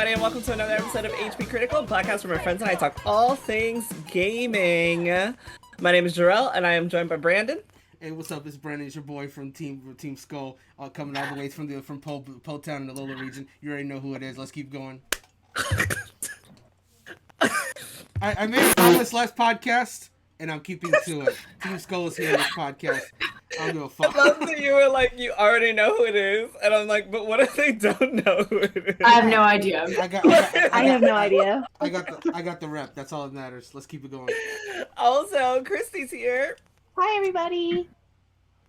everybody, and welcome to another episode of HP Critical, a podcast where my friends and I talk all things gaming. My name is Jarrell, and I am joined by Brandon. Hey, what's up? It's Brandon. It's your boy from Team Skull, coming all the way from Po Town in the Lola region. You already know who it is. Let's keep going. I made a promise last podcast, and I'm keeping to it. Team Skull is here in this podcast. I don't give a fuck. I love that you were like, you already know who it is, and I'm like, but what if they don't know who it is? I have no idea. I have no idea. I got the rep. That's all that matters. Let's keep it going. Also, Christy's here. Hi, everybody.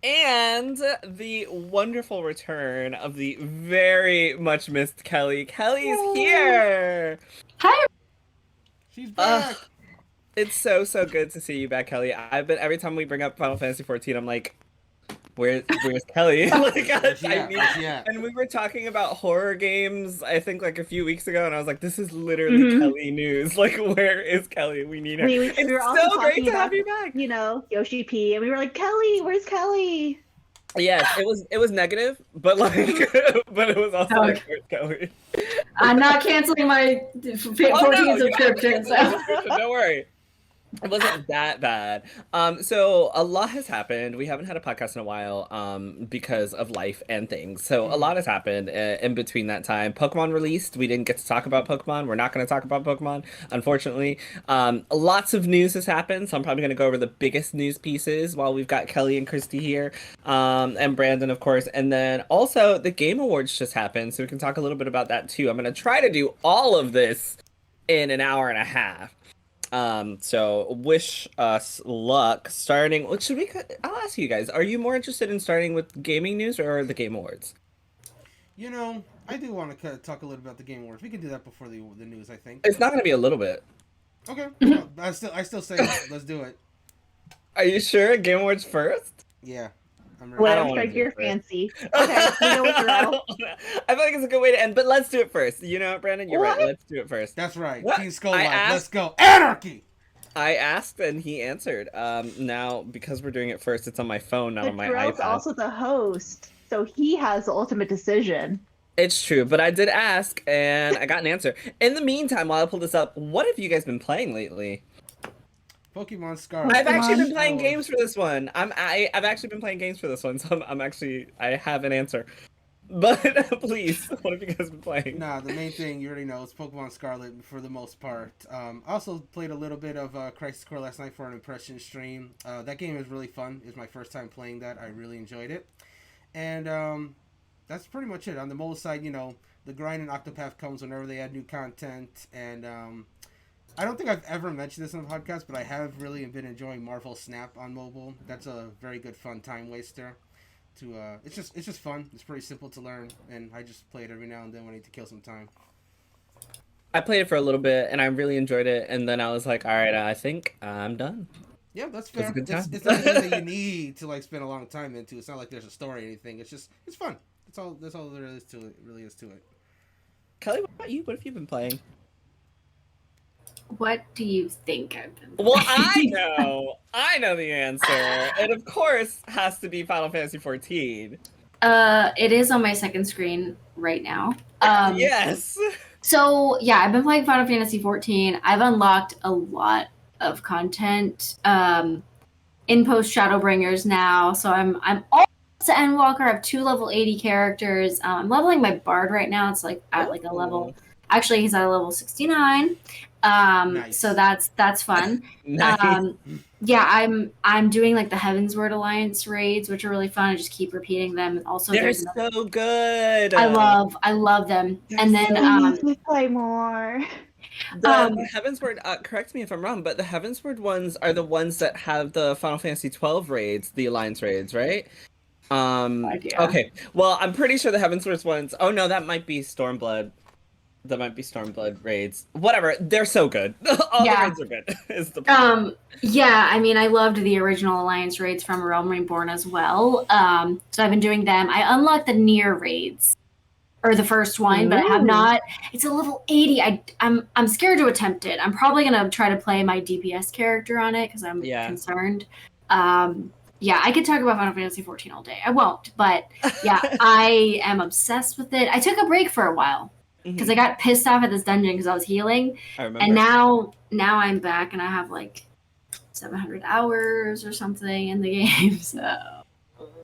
And the wonderful return of the very much missed Kellie. Kellie's here. Hi. She's back. It's so good to see you back, Kellie. Every time we bring up Final Fantasy 14, I'm like, where's Kellie? And we were talking about horror games, I think like a few weeks ago, and I was like, this is literally Kellie news. Like, where is Kellie? We need her. We were also so great to have you back. You know, Yoshi P, and we were like, Kellie, where's Kellie? Yes, it was negative, but like, but it was also like, where's Kellie? I'm not canceling my 14 subscription, so don't worry. It wasn't that bad. So a lot has happened. We haven't had a podcast in a while because of life and things. So a lot has happened in between that time. Pokemon released. We didn't get to talk about Pokemon. We're not going to talk about Pokemon, unfortunately. Lots of news has happened, so I'm probably going to go over the biggest news pieces while we've got Kellie and Christy here, and Brandon, of course. And then also the Game Awards just happened, so we can talk a little bit about that too. I'm going to try to do all of this in an hour and a half. So wish us luck. Starting, I'll ask you guys, are you more interested in starting with gaming news or the Game Awards? You know, I do want to talk a little about the Game Awards. We can do that before the news, I think. It's not going to be a little bit. Okay. No, I still say let's do it. Are you sure? Game Awards first? Yeah. Whatever strikes your fancy. Okay, you know what, Jarrell? I feel like it's a good way to end, but let's do it first. You know what, Brandon? You're right. Let's do it first. That's right. What? Team Skull Live. Let's go. Anarchy! I asked and he answered. Now, because we're doing it first, it's on my phone, not on my Jarrell's iPad. also the host, so he has the ultimate decision. It's true, but I did ask and I got an answer. In the meantime, while I pull this up, what have you guys been playing lately? Pokemon Scarlet. I've actually been playing games for this one. I've actually been playing games for this one, so I have an answer. But please, what have you guys been playing? Nah, the main thing you already know is Pokemon Scarlet for the most part. I also played a little bit of Crisis Core last night for an impression stream. That game is really fun. It's my first time playing that. I really enjoyed it. And that's pretty much it. On the mobile side, you know, the grind and Octopath comes whenever they add new content. And I don't think I've ever mentioned this on the podcast, but I have really been enjoying Marvel Snap on mobile. That's a very good fun time waster. It's just fun. It's pretty simple to learn, and I just play it every now and then when I need to kill some time. I played it for a little bit, and I really enjoyed it, and then I was like, all right, I think I'm done. Yeah, that's fair. It's not anything that you need to like spend a long time into. It's not like there's a story or anything. It's fun. That's all there is to it. Really is to it. Kellie, what about you? What have you been playing? what do you think I've been playing? Well, I know the answer. It of course has to be Final Fantasy 14. It is on my second screen right now. Yes. So yeah, I've been playing Final Fantasy 14. I've unlocked a lot of content in post Shadowbringers now. So I'm almost to Endwalker. I have 2 level 80 characters. I'm leveling my Bard right now. It's like at like a level. Actually, he's at a level 69. Nice. So that's fun. Nice. Yeah, I'm doing like the Heavensward Alliance raids, which are really fun. I just keep repeating them. Also, they're so good. I love them. And then we play more. The Heavensward, correct me if I'm wrong, but the Heavensward ones are the ones that have the Final Fantasy 12 raids, the Alliance raids, right? Okay. Well, I'm pretty sure the Heavensward ones. Oh no, that might be Stormblood. That might be Stormblood raids. Whatever, they're so good. All the raids are good. Is the point. Yeah, I mean, I loved the original Alliance raids from Realm Reborn as well. So I've been doing them. I unlocked the Nier raids, or the first one, but I have not. It's a level 80. I'm scared to attempt it. I'm probably gonna try to play my DPS character on it because I'm concerned. Yeah, I could talk about Final Fantasy 14 all day. I won't, but yeah, I am obsessed with it. I took a break for a while. because I got pissed off at this dungeon because I was healing, I remember. and now I'm back and I have like 700 hours or something in the game. So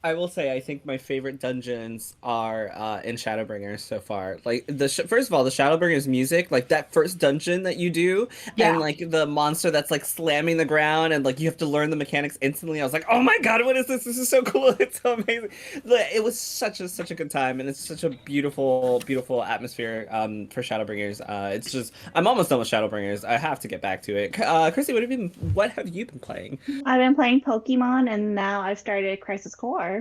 I will say, I think my favorite dungeons are in Shadowbringers so far. Like first of all, the Shadowbringers music, like that first dungeon that you do, and like the monster that's like slamming the ground, and like you have to learn the mechanics instantly. I was like, oh my god, what is this? This is so cool! It's so amazing. It was such a good time, and it's such a beautiful atmosphere for Shadowbringers. It's just I'm almost done with Shadowbringers. I have to get back to it. Chrissy, what have you been playing? I've been playing Pokemon, and now I've started Crisis Core.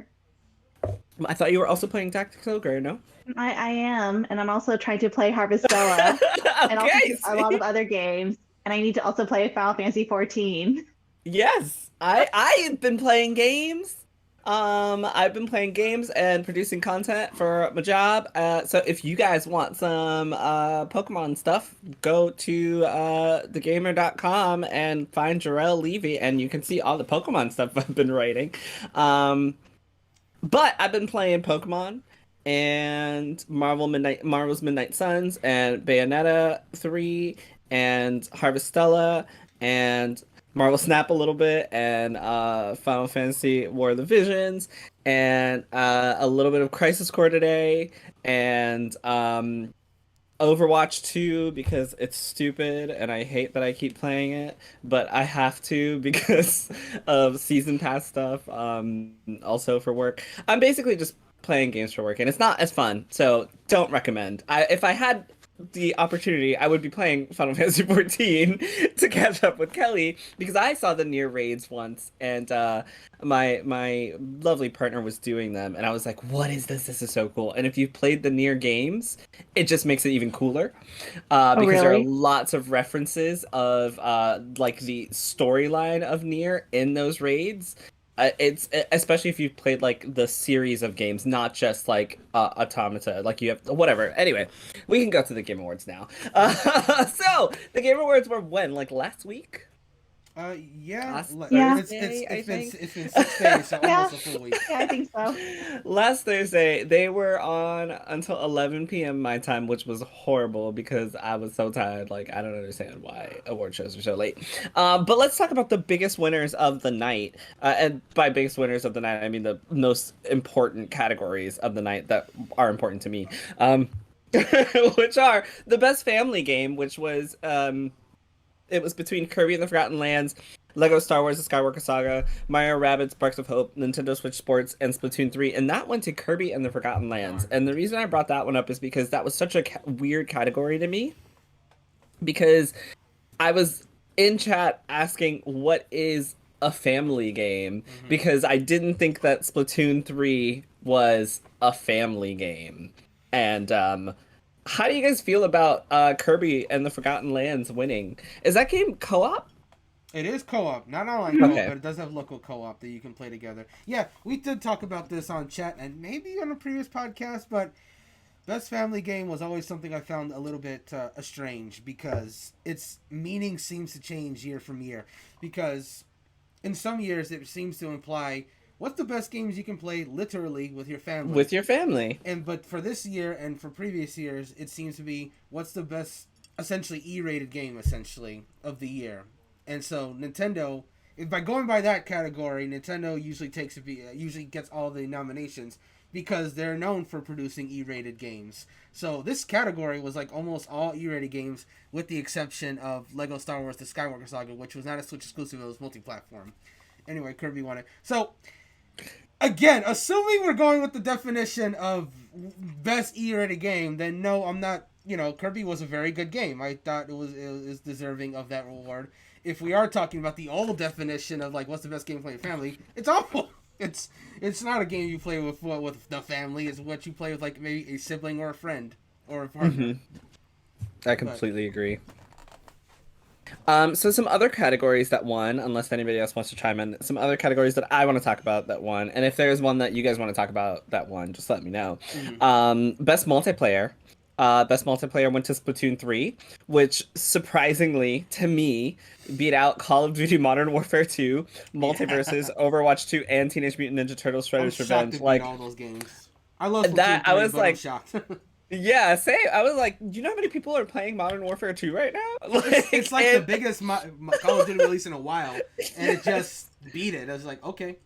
I thought you were also playing Tactics Ogre, no? I am, and I'm also trying to play Harvestella and also a lot of other games. And I need to also play Final Fantasy 14. Yes, I've been playing games. I've been playing games and producing content for my job. So if you guys want some Pokemon stuff, go to thegamer.com and find Jarrell Levy, and you can see all the Pokemon stuff I've been writing. But I've been playing Pokemon and Marvel's Midnight Suns and Bayonetta 3 and Harvestella and Marvel Snap a little bit and Final Fantasy War of the Visions and a little bit of Crisis Core today and Overwatch 2 because it's stupid and I hate that I keep playing it, but I have to because of season pass stuff, also for work. I'm basically just playing games for work and it's not as fun, so don't recommend. If I had the opportunity, I would be playing Final Fantasy 14 to catch up with Kelly because I saw the Nier raids once and my lovely partner was doing them and I was like, what is this? This is so cool. And if you've played the Nier games, it just makes it even cooler because there are lots of references of like the storyline of Nier in those raids. It's especially if you've played like the series of games, not just like Automata. Like you have whatever. Anyway, we can go to the Game Awards now. So the Game Awards were when? Like last week? Yeah. Yeah. It's been 6 days, so almost a full week. Yeah, I think so. Last Thursday, they were on until 11 p.m. my time, which was horrible because I was so tired. Like, I don't understand why award shows are so late. But let's talk about the biggest winners of the night. And by biggest winners of the night, I mean the most important categories of the night that are important to me. Which are the best family game, which was... it was between Kirby and the Forgotten Lands, Lego Star Wars: The Skywalker Saga, Mario Rabbids Sparks of Hope, Nintendo Switch Sports, and Splatoon 3. And that went to Kirby and the Forgotten Lands. And the reason I brought that one up is because that was such a weird category to me. Because I was in chat asking, what is a family game? Mm-hmm. Because I didn't think that Splatoon 3 was a family game. And, how do you guys feel about Kirby and the Forgotten Lands winning? Is that game co-op? It is co-op, not online co-op, but it does have local co-op that you can play together. Yeah, we did talk about this on chat and maybe on a previous podcast, but best family game was always something I found a little bit strange because its meaning seems to change year from year. Because in some years it seems to imply, what's the best games you can play literally with your family? With your family. But for this year and for previous years, it seems to be what's the best, essentially E-rated game, essentially, of the year. And so Nintendo, by going by that category, Nintendo usually gets all the nominations because they're known for producing E-rated games. So this category was like almost all E-rated games, with the exception of Lego Star Wars: The Skywalker Saga, which was not a Switch exclusive; it was multi-platform. Anyway, Kirby won it. So, again, assuming we're going with the definition of best E-rated game, then no, I'm not. Kirby was a very good game. I thought it was deserving of that reward. If we are talking about the old definition of like what's the best game to play with family, it's awful. It's not a game you play with the family. It's what you play with like maybe a sibling or a friend or a partner. Mm-hmm. I completely agree. So some other categories that won, unless anybody else wants to chime in, some other categories that I want to talk about that won, and if there's one that you guys want to talk about that won, just let me know. Mm-hmm. Best multiplayer. Best multiplayer went to Splatoon 3, which surprisingly to me beat out Call of Duty Modern Warfare 2, Multiverses, Overwatch 2, and Teenage Mutant Ninja Turtles: Shredder's Revenge. Like all those games. I love Splatoon 3, I was but like, I'm shocked. Yeah, same. I was like, do you know how many people are playing Modern Warfare 2 right now? It's like the biggest Call of Duty release in a while, and it just beat it. I was like, okay.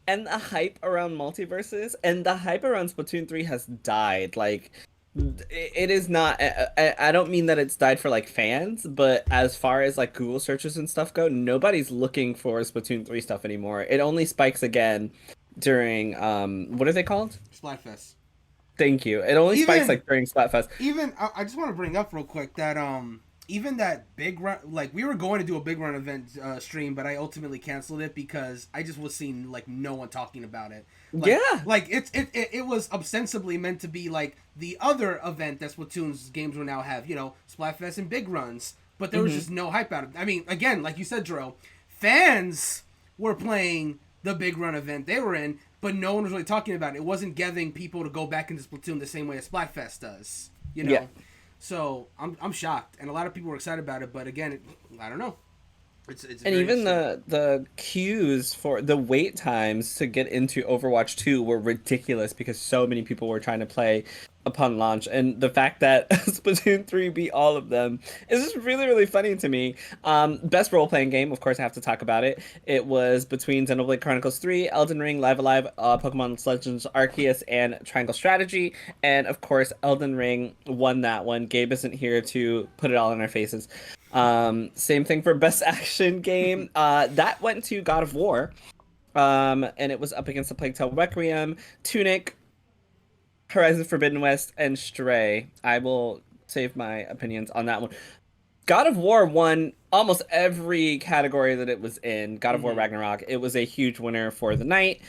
And the hype around multiverses and the hype around Splatoon 3 has died. Like, it is not. I don't mean that it's died for like fans, but as far as like Google searches and stuff go, nobody's looking for Splatoon 3 stuff anymore. It only spikes again during what are they called? Splatfest. Thank you. It only spikes like during Splatfest. Even I just want to bring up real quick that even that big run, like we were going to do a big run event stream, but I ultimately canceled it because I just was seeing like no one talking about it. Like, Yeah, like it was ostensibly meant to be like the other event that Splatoon's games will now have, you know, Splatfest and big runs, but there was just no hype out of it. I mean, again, like you said, Dro, fans were playing the big run event they were in, but no one was really talking about it. It wasn't getting people to go back into Splatoon the same way as Splatfest does, you know. Yeah. So I'm shocked, and a lot of people were excited about it. But again, I don't know. It's and even the queues for the wait times to get into Overwatch 2 were ridiculous because so many people were trying to play upon launch, and the fact that Splatoon 3 beat all of them is just really, really funny to me. Best role-playing game, of course, I have to talk about it. It was between Xenoblade Chronicles 3, Elden Ring, Live Alive, Pokemon Legends Arceus, and Triangle Strategy, and of course, Elden Ring won that one. Gabe isn't here to put it all in our faces. Same thing for Best Action Game. That went to God of War. And it was up against the Plague Tale Requiem, Tunic, Horizon Forbidden West, and Stray. I will save my opinions on that one. God of War won almost every category that it was in. God of War Ragnarok. It was a huge winner for the night.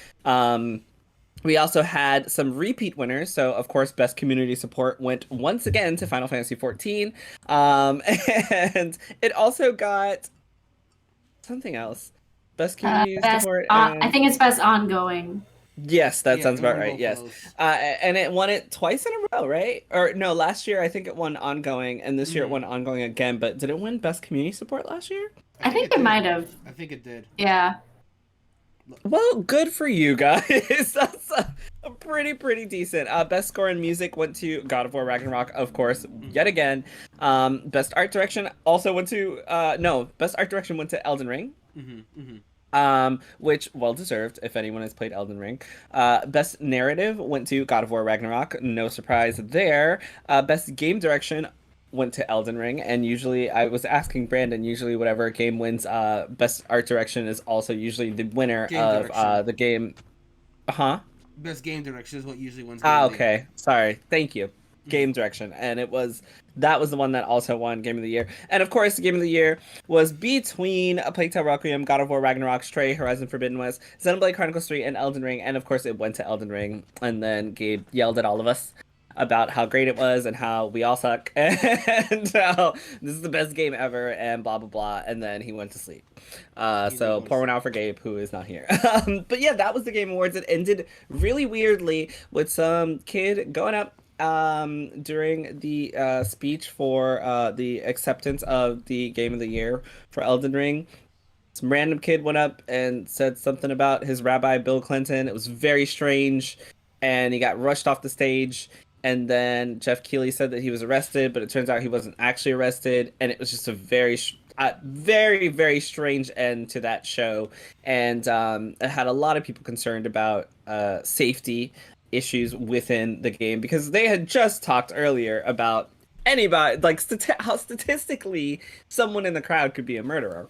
We also had some repeat winners. So, of course, Best Community Support went once again to Final Fantasy XIV. And it also got something else. Best Community Support. I think it's Best Ongoing. Yes, that sounds about right. Yes. And it won it twice in a row, right? Or no, last year I think it won Ongoing, and this year it won Ongoing again. But did it win Best Community Support last year? I think it might have. I think it did. Yeah. Well, good for you guys. That's a pretty decent. Best score in music went to God of War Ragnarok, of course, yet again. Best art direction also went to Best art direction went to Elden Ring. Which well deserved if anyone has played Elden Ring. Best narrative went to God of War Ragnarok, no surprise there. Best game direction went to Elden Ring, and usually I was asking Brandon, usually whatever game wins best art direction is also usually the winner of the game. Best game direction is what usually wins. Okay, sorry, thank you. Game direction, and that was the one that also won Game of the Year. And of course, the Game of the Year was between A Plague Tale Requiem, God of War Ragnarok, Stray, Horizon Forbidden West, Xenoblade Chronicles 3, and Elden Ring. And of course, it went to Elden Ring. And then Gabe yelled at all of us about how great it was and how we all suck and how this is the best game ever and blah blah blah. And then he went to sleep. So pour one out for Gabe, who is not here. But yeah, that was the Game Awards. It ended really weirdly with some kid going up during the speech for the acceptance of the Game of the Year for Elden Ring. Some random kid went up and said something about his rabbi Bill Clinton. It was very strange, and he got rushed off the stage. And then Jeff Keighley said that he was arrested, but it turns out he wasn't actually arrested, and it was just a very very strange end to that show. And it had a lot of people concerned about safety issues within the game, because they had just talked earlier about anybody, like how statistically someone in the crowd could be a murderer.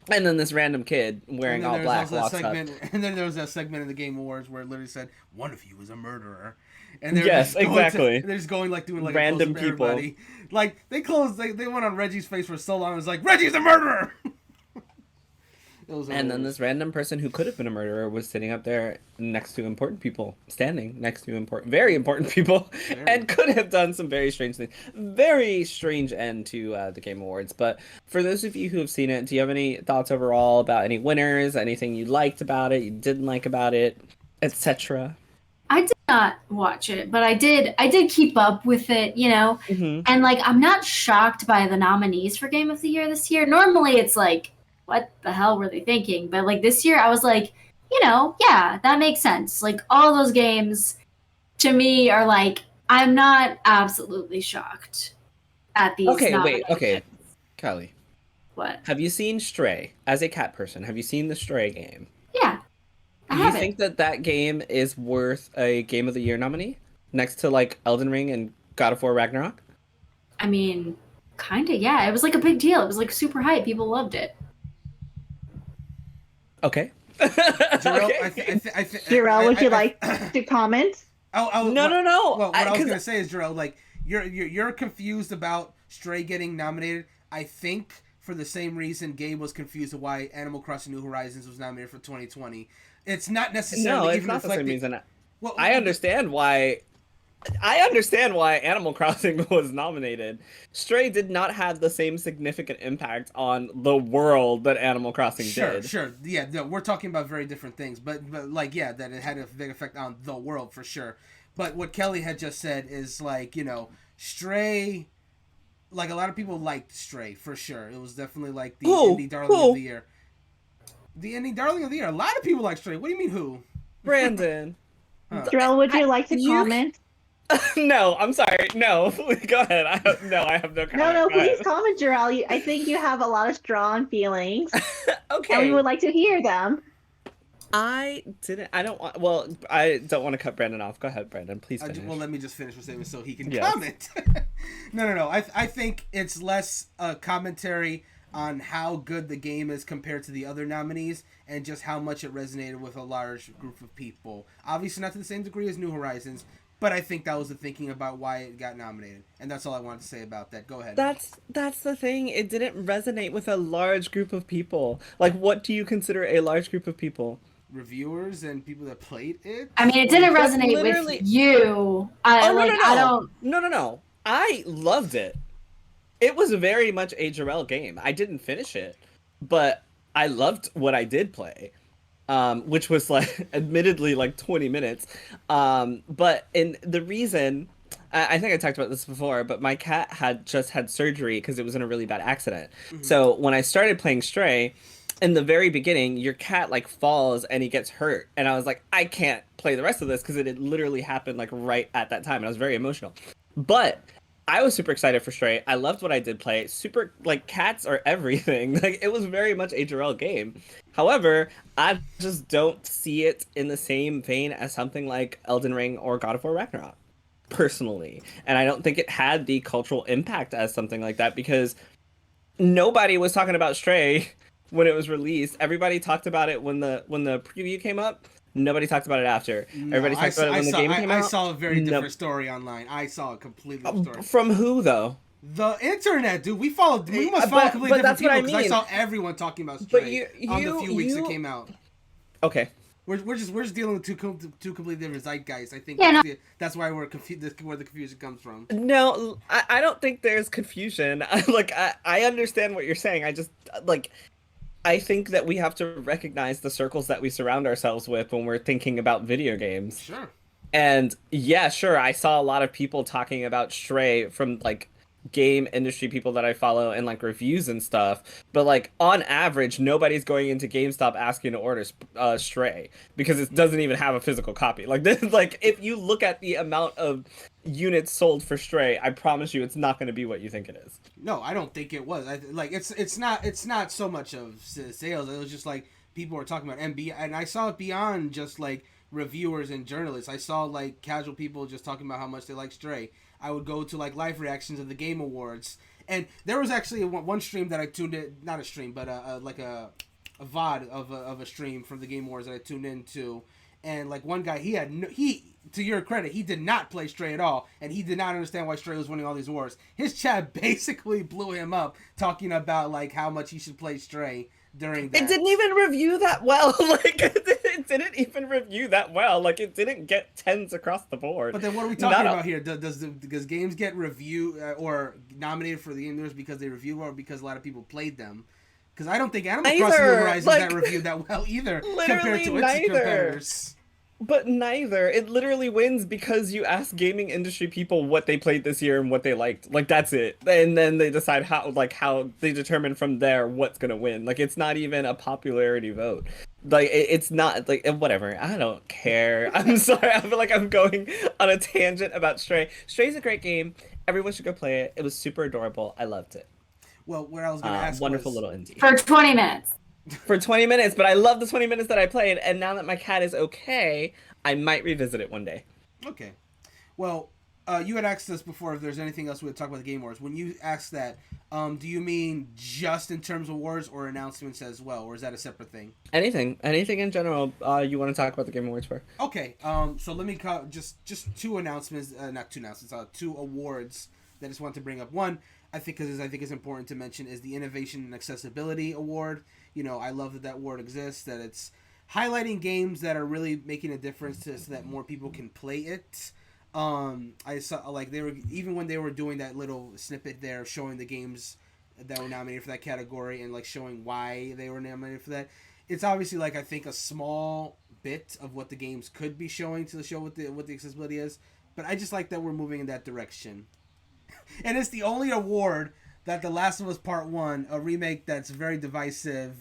And then this random kid wearing all black walks up. And then there was that segment in the Game Awards where it literally said, "One of you is a murderer." And yes, exactly. They're just going like doing like random people. Everybody. Like they went on Reggie's face for so long. It was like, "Reggie's a murderer." And then this random person who could have been a murderer was sitting up there next to important people, standing next to very important people, and could have done some very strange things. Very strange end to the Game Awards. But for those of you who have seen it, do you have any thoughts overall about any winners, anything you liked about it, you didn't like about it, etc.? I did not watch it, but I did keep up with it, you know. And like, I'm not shocked by the nominees for Game of the Year this year. Normally it's like, what the hell were they thinking? But like this year I was like, you know, yeah, that makes sense. Like all those games to me are like, I'm not absolutely shocked at these nominations. Okay, Kellie. What? Have you seen Stray? As a cat person, have you seen the Stray game? Yeah, I Do you have think it. that game is worth a Game of the Year nominee? Next to like Elden Ring and God of War Ragnarok? I mean, kind of, yeah. It was like a big deal. It was like super hype. People loved it. Okay. Jarrell, Okay. Jarrell, would you like to comment? No. No. Well, what I was gonna say is, Jarrell, like you're confused about Stray getting nominated. I think for the same reason Gabe was confused of why Animal Crossing: New Horizons was nominated for 2020. It's not necessarily No, it's even not the same reflecting. reason. Well, I understand why. I understand why Animal Crossing was nominated. Stray did not have the same significant impact on the world that Animal Crossing did. Sure. Yeah, no, we're talking about very different things, but like, yeah, that it had a big effect on the world for sure. But what Kellie had just said is like, Stray. Like a lot of people liked Stray for sure. It was definitely like the indie darling of the year. The indie darling of the year. A lot of people like Stray. What do you mean who? Brandon. Jarrell, would you like to comment? No, I'm sorry. No, go ahead. I have no comment. No, Go ahead. please comment, Jarrell. I think you have a lot of strong feelings, Okay. and we would like to hear them. I don't want to cut Brandon off. Go ahead, Brandon. Please finish. Well, let me just finish with statement so he can Yes. comment. No. I think it's less a commentary on how good the game is compared to the other nominees and just how much it resonated with a large group of people. Obviously not to the same degree as New Horizons, but I think that was the thinking about why it got nominated. And that's all I wanted to say about that. Go ahead. That's the thing. It didn't resonate with a large group of people. Like, what do you consider a large group of people? Reviewers and people that played it. I mean, it didn't That's resonate literally- with you. I don't. No. I loved it. It was very much a Jarrell game. I didn't finish it, but I loved what I did play. Which was like admittedly like 20 minutes. But in the reason, I think I talked about this before, but my cat had just had surgery because it was in a really bad accident. Mm-hmm. So when I started playing Stray, in the very beginning, your cat like falls and he gets hurt. And I was like, I can't play the rest of this because it had literally happened like right at that time. And I was very emotional. But I was super excited for Stray. I loved what I did play. Super, like, cats are everything. Like, it was very much a Jarrell game. However, I just don't see it in the same vein as something like Elden Ring or God of War Ragnarok, personally. And I don't think it had the cultural impact as something like that because nobody was talking about Stray when it was released. Everybody talked about it when the preview came up. Nobody talked about it after. Everybody talked about it when the game came out. I saw a very different story online. I saw a completely different story. From who, though? The internet, dude. We must follow completely different people because I saw everyone talking about Stray on the few weeks it came out. Okay. We're just dealing with two completely different zeitgeists. I think that's why we're confused. Where the confusion comes from. No, I don't think there's confusion. I understand what you're saying. I just I think that we have to recognize the circles that we surround ourselves with when we're thinking about video games. Sure. And yeah, sure, I saw a lot of people talking about Stray from like game industry people that I follow and like reviews and stuff. But like on average, nobody's going into GameStop asking to order Stray because it doesn't even have a physical copy. Like this, like if you look at the amount of units sold for Stray, I promise you, it's not going to be what you think it is. No, I don't think it was. It's not so much of sales. It was just like people were talking about MB, and I saw it beyond just like reviewers and journalists. I saw like casual people just talking about how much they like Stray. I would go to like live reactions of the Game Awards, and there was actually one stream that I tuned in, not a stream, but like a VOD of a stream from the Game Awards that I tuned into, and like one guy, he to your credit, he did not play Stray at all, and he did not understand why Stray was winning all these awards. His chat basically blew him up, talking about like how much he should play Stray during that. It didn't even review that well. Like it didn't even review that well. Like it didn't get 10s across the board. But then what are we talking about here? Does games get review or nominated for the Game because they review or because a lot of people played them? Because I don't think Animal Crossing New Horizons got reviewed that well either compared to its competitors. But neither. It literally wins because you ask gaming industry people what they played this year and what they liked. Like that's it. And then they decide how they determine from there what's gonna win. Like it's not even a popularity vote. Like it's not like whatever. I don't care. I'm sorry. I feel like I'm going on a tangent about Stray. Stray's a great game. Everyone should go play it. It was super adorable. I loved it. Well, what I was going to ask wonderful was, little indie. For 20 minutes. For 20 minutes, but I love the 20 minutes that I played, and now that my cat is okay, I might revisit it one day. Okay. Well, you had asked us before if there's anything else we would talk about the Game Awards. When you asked that, do you mean just in terms of awards or announcements as well, or is that a separate thing? Anything in general you want to talk about the Game Awards for? Okay. So let me just two announcements, not two announcements, two awards that I just want to bring up. One, I think is important to mention is the Innovation and Accessibility Award. You know, I love that award exists, that it's highlighting games that are really making a difference so that more people can play it. I saw like they were, even when they were doing that little snippet there showing the games that were nominated for that category and like showing why they were nominated for that. It's obviously like I think a small bit of what the games could be showing to show what the accessibility is, but I just like that we're moving in that direction. And it's the only award that The Last of Us Part 1, a remake that's very divisive,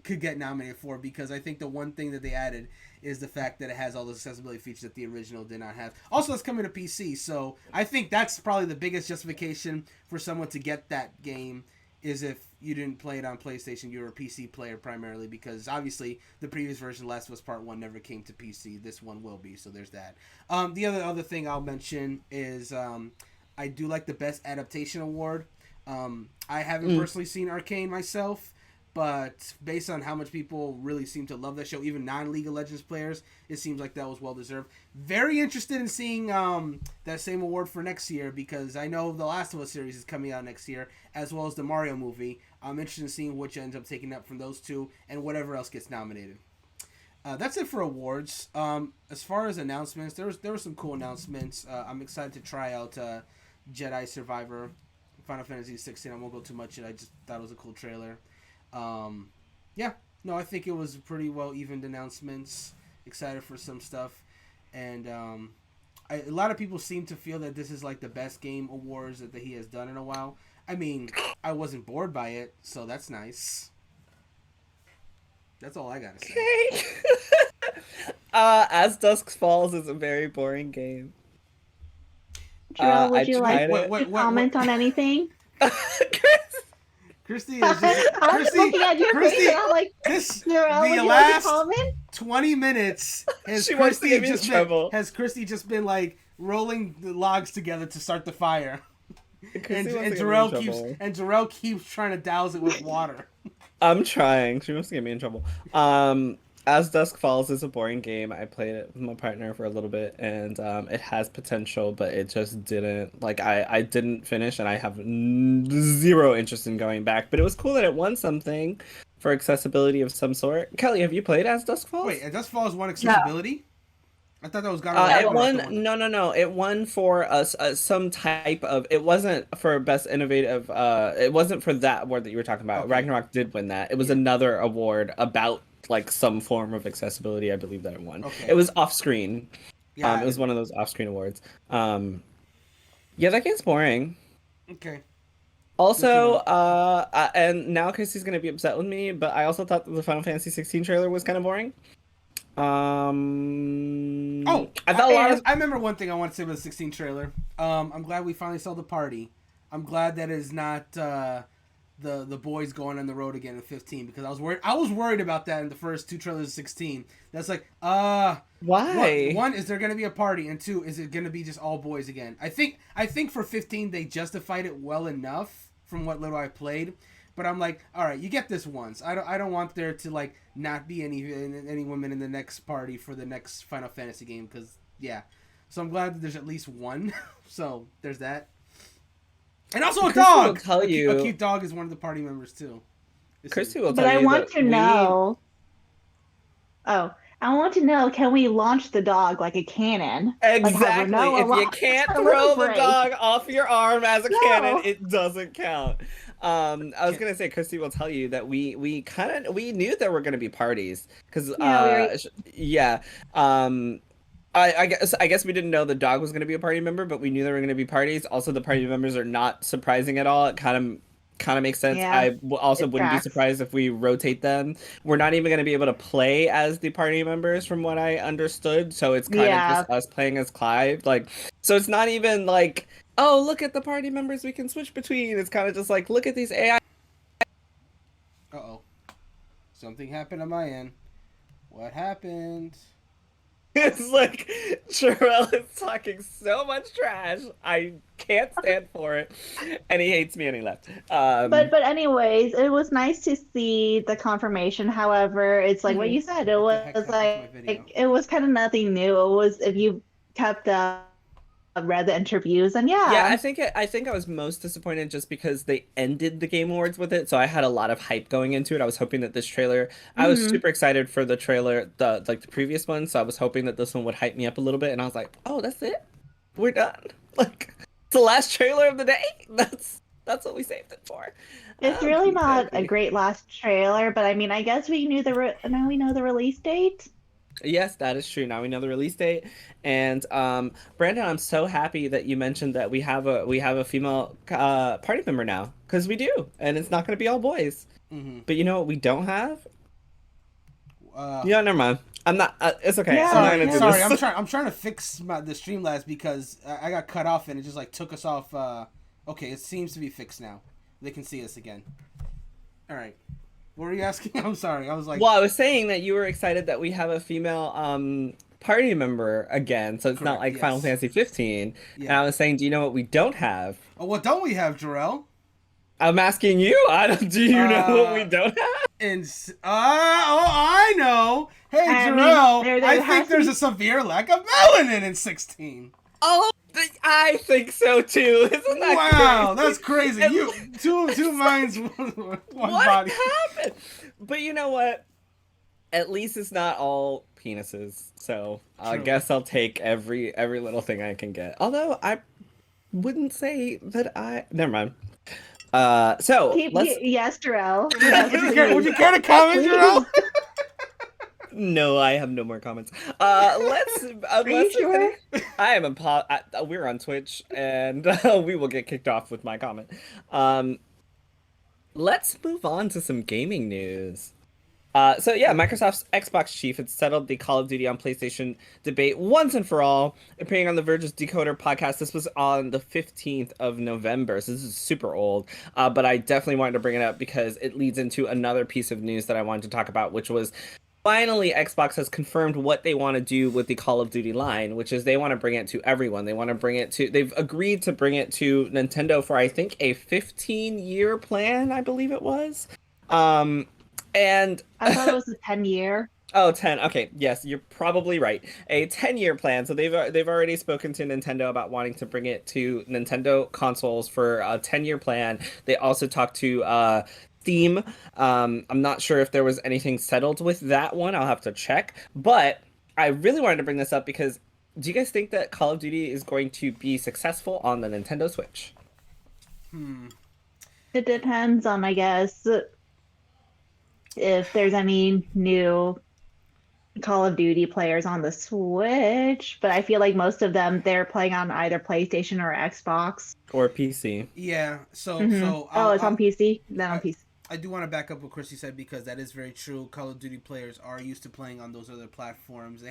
could get nominated for, because I think the one thing that they added is the fact that it has all the accessibility features that the original did not have. Also, it's coming to PC, so I think that's probably the biggest justification for someone to get that game, is if you didn't play it on PlayStation, you're a PC player primarily, because obviously the previous version, Last of Us Part 1, never came to PC. This one will be, so there's that. The other thing I'll mention is I do like the Best Adaptation Award. I haven't personally seen Arcane myself, but based on how much people really seem to love that show, even non-League of Legends players, it seems like that was well-deserved. Very interested in seeing that same award for next year, because I know the Last of Us series is coming out next year, as well as the Mario movie. I'm interested in seeing which ends up taking up from those two, and whatever else gets nominated. That's it for awards. As far as announcements, there were some cool announcements. I'm excited to try out Jedi Survivor, Final Fantasy 16. I won't go too much. I just thought it was a cool trailer. I think it was pretty well evened announcements. Excited for some stuff, and a lot of people seem to feel that this is like the best game awards that he has done in a while. I mean, I wasn't bored by it, so that's nice. That's all I gotta say. Okay. As Dusk Falls is a very boring game. Joe, would you like to comment on anything? Christy is just, I was looking at your face and I'm like, the last 20 minutes has Christy just been like rolling the logs together to start the fire. And Jarrell keeps trying to douse it with water. I'm trying. She wants to get me in trouble. As Dusk Falls is a boring game. I played it with my partner for a little bit, and it has potential, but it just didn't. Like, I didn't finish, and I have zero interest in going back. But it was cool that it won something for accessibility of some sort. Kelly, have you played As Dusk Falls? Wait, As Dusk Falls won accessibility? No. I thought that was it won. No. It won for some type of. It wasn't for best innovative. It wasn't for that award that you were talking about. Okay. Ragnarok did win that. It was another award about like some form of accessibility. I believe that it won. Okay. It was off screen. Yeah. It was one of those off screen awards. Yeah, that game's boring. Okay. Also, and now Christy's gonna be upset with me, but I also thought that the Final Fantasy 16 trailer was kind of boring. I remember one thing I want to say about the 16 trailer. I'm glad we finally saw the party. I'm glad that it is not the boys going on the road again in 15, because I was worried about that in the first two trailers of 16. That's like, why? One, is there going to be a party, and two, is it going to be just all boys again? I think for 15 they justified it well enough from what little I played. But I'm like, all right, you get this once. I don't want there to like not be any women in the next party for the next Final Fantasy game, because yeah. So I'm glad that there's at least one. So there's that. And also a dog. A cute dog is one of the party members too. Christy will tell you. But I want to know. Oh, I want to know. Can we launch the dog like a cannon? Exactly. If you can't throw the dog off your arm as a cannon, it doesn't count. I was gonna say, Christy will tell you that we knew there were gonna be parties because I guess we didn't know the dog was going to be a party member, but we knew there were going to be parties. Also, the party members are not surprising at all. It kind of makes sense. Yeah, I also it wouldn't be tracks. surprised if we rotate them. We're not even going to be able to play as the party members, from what I understood. So it's kind of Yeah, just us playing as Clive. Like, so it's not even like, oh, look at the party members we can switch between. It's kind of just like, look at these AI. Uh-oh. Something happened on my end. What happened? It's like Jarrell is talking so much trash. I can't stand for it, and he hates me, and he left. but anyways, it was nice to see the confirmation. However, it's like what you said. It What the heck was happened to my video? like it was kind of nothing new. It was if you kept read the interviews, and Yeah, yeah. I think I was most disappointed just because they ended the Game Awards with it, so I had a lot of hype going into it. I was hoping that this trailer, I was Mhm. super excited for the trailer, the previous one, so I was hoping that this one would hype me up a little bit, and I was like, oh, that's it, we're done. Like, it's the last trailer of the day. That's what we saved it for. It's I'm really pretty not a happy. great last trailer, but I mean, I guess we knew now we know the release date. Yes, that is true. Now we know the release date. And Brandon, I'm so happy that you mentioned that we have a female party member now, because we do, and it's not going to be all boys. Mm-hmm. But you know what we don't have? Uh, Yeah, never mind. I'm not. It's okay. Yeah, I'm not sorry, gonna do sorry. this. I'm trying to fix the Streamlabs because I got cut off and it just like took us off. Okay, it seems to be fixed now. They can see us again. All right. What were you asking? I'm sorry. I was like, Well, I was saying that you were excited that we have a female party member again, so it's not correct. like Final Yes. Fantasy 15. And Yeah. I was saying, do you know what we don't have? Oh, what don't we have, Jarrell? I'm asking you. I don't. Do you know what we don't have? Oh, I know. Hey, I mean, Jarrell, there I has think to there's be- a severe lack of melanin in 16. Oh, I think so too. Isn't that Wow, crazy? that's crazy. And You two minds, one what body. happened? But you know what? At least it's not all penises. So I True. guess I'll take every little thing I can get. Although I wouldn't say that I. Never mind. So let's. Yes, Darrell. Would Yes, would you please. care to comment, Please. Jarrell? No, I have no more comments. Let's. Are you sure? I am we're on Twitch, and we will get kicked off with my comment. Let's move on to some gaming news. So yeah, Microsoft's Xbox chief had settled the Call of Duty on PlayStation debate once and for all, appearing on the Verge's Decoder podcast. This was on the 15th of November, so this is super old. But I definitely wanted to bring it up because it leads into another piece of news that I wanted to talk about, which was finally Xbox has confirmed what they want to do with the Call of Duty line, which is they want to bring it to everyone. They've agreed to bring it to Nintendo for, I think, a 15-year plan, I believe it was. And I thought it was a 10-year. oh, 10. Okay, yes, you're probably right. A 10-year plan. So they've already spoken to Nintendo about wanting to bring it to Nintendo consoles for a 10-year plan. They also talked to Steam. I'm not sure if there was anything settled with that one. I'll have to check. But I really wanted to bring this up because do you guys think that Call of Duty is going to be successful on the Nintendo Switch? It depends on, I guess, if there's any new Call of Duty players on the Switch, but I feel like most of them they're playing on either PlayStation or Xbox. Or PC? Yeah. So Oh, it's on PC. Then on PC. I do want to back up what Chrissy said because that is very true. Call of Duty players are used to playing on those other platforms.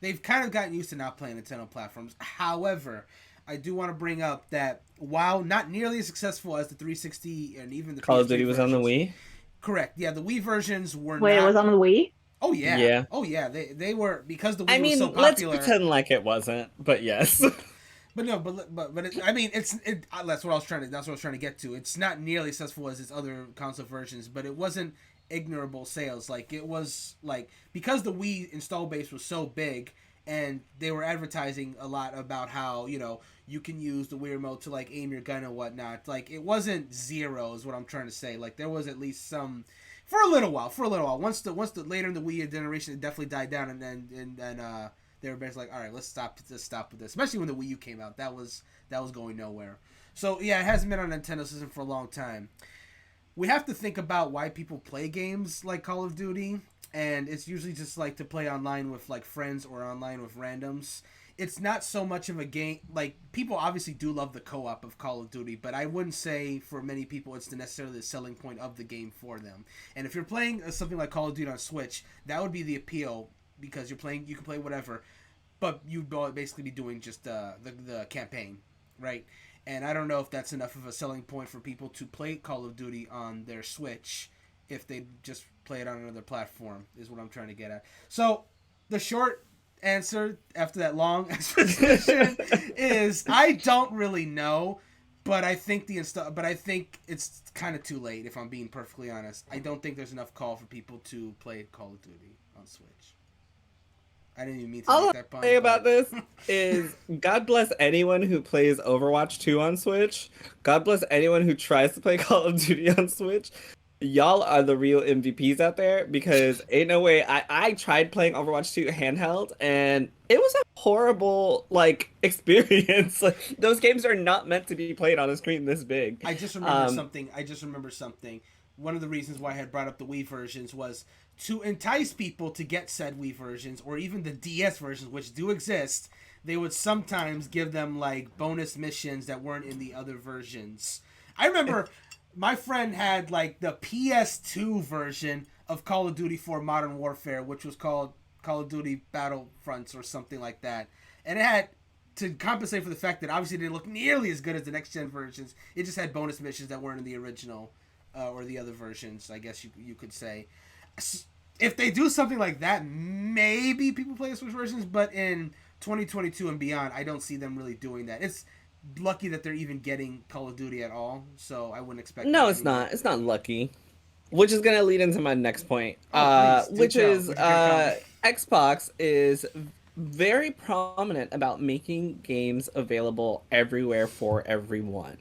They've kind of gotten used to not playing Nintendo platforms. However, I do want to bring up that while not nearly as successful as the 360 and even the Call of PS3 Duty was on the versions- Wii? Correct. Yeah, the Wii versions were Wait, not. it was on the Wii? Oh yeah. Yeah. Oh yeah. They were because the Wii I mean, was so let's popular. pretend like it wasn't, but yes. But no, but I mean, that's what I was trying to get to. It's not nearly as successful as its other console versions, but it wasn't ignorable sales. Like it was like because the Wii install base was so big, and they were advertising a lot about how you can use the Wii remote to like aim your gun and whatnot. Like it wasn't zero, is what I'm trying to say. Like there was at least some. For a little while. Once the later in the Wii generation, it definitely died down, and then they were basically like, all right, let's stop with this. Especially when the Wii U came out, that was going nowhere. So yeah, it hasn't been on Nintendo system for a long time. We have to think about why people play games like Call of Duty. and it's usually just like to play online with like friends or online with randoms. It's not so much of a game. Like, people obviously do love the co-op of Call of Duty, but I wouldn't say for many people it's necessarily the selling point of the game for them. And if you're playing something like Call of Duty on Switch, that would be the appeal, because you can play whatever, but you'd basically be doing just the campaign, right? And I don't know if that's enough of a selling point for people to play Call of Duty on their Switch if they just play it on another platform, is what I'm trying to get at. So the short answer after that long explanation is I don't really know, but I think it's kind of too late, if I'm being perfectly honest. I don't think there's enough call for people to play Call of Duty on Switch. I didn't even mean to make that pun. All I'll say about this is God bless anyone who plays Overwatch 2 on Switch. God bless anyone who tries to play Call of Duty on Switch. Y'all are the real MVPs out there, because ain't no way. I tried playing Overwatch 2 handheld, and it was a horrible, like, experience. Like, those games are not meant to be played on a screen this big. I just remember something. One of the reasons why I had brought up the Wii versions was to entice people to get said Wii versions, or even the DS versions, which do exist. They would sometimes give them, like, bonus missions that weren't in the other versions. I remember my friend had, like, the PS2 version of Call of Duty 4 Modern Warfare, which was called Call of Duty Battlefronts or something like that. And it had, to compensate for the fact that obviously it didn't look nearly as good as the next-gen versions, it just had bonus missions that weren't in the original or the other versions, I guess you could say. If they do something like that, maybe people play the Switch versions, but in 2022 and beyond, I don't see them really doing that. It's lucky that they're even getting Call of Duty at all, so I wouldn't expect. No, it's not. It's not lucky. Which is gonna lead into my next point, Please, Xbox is very prominent about making games available everywhere for everyone.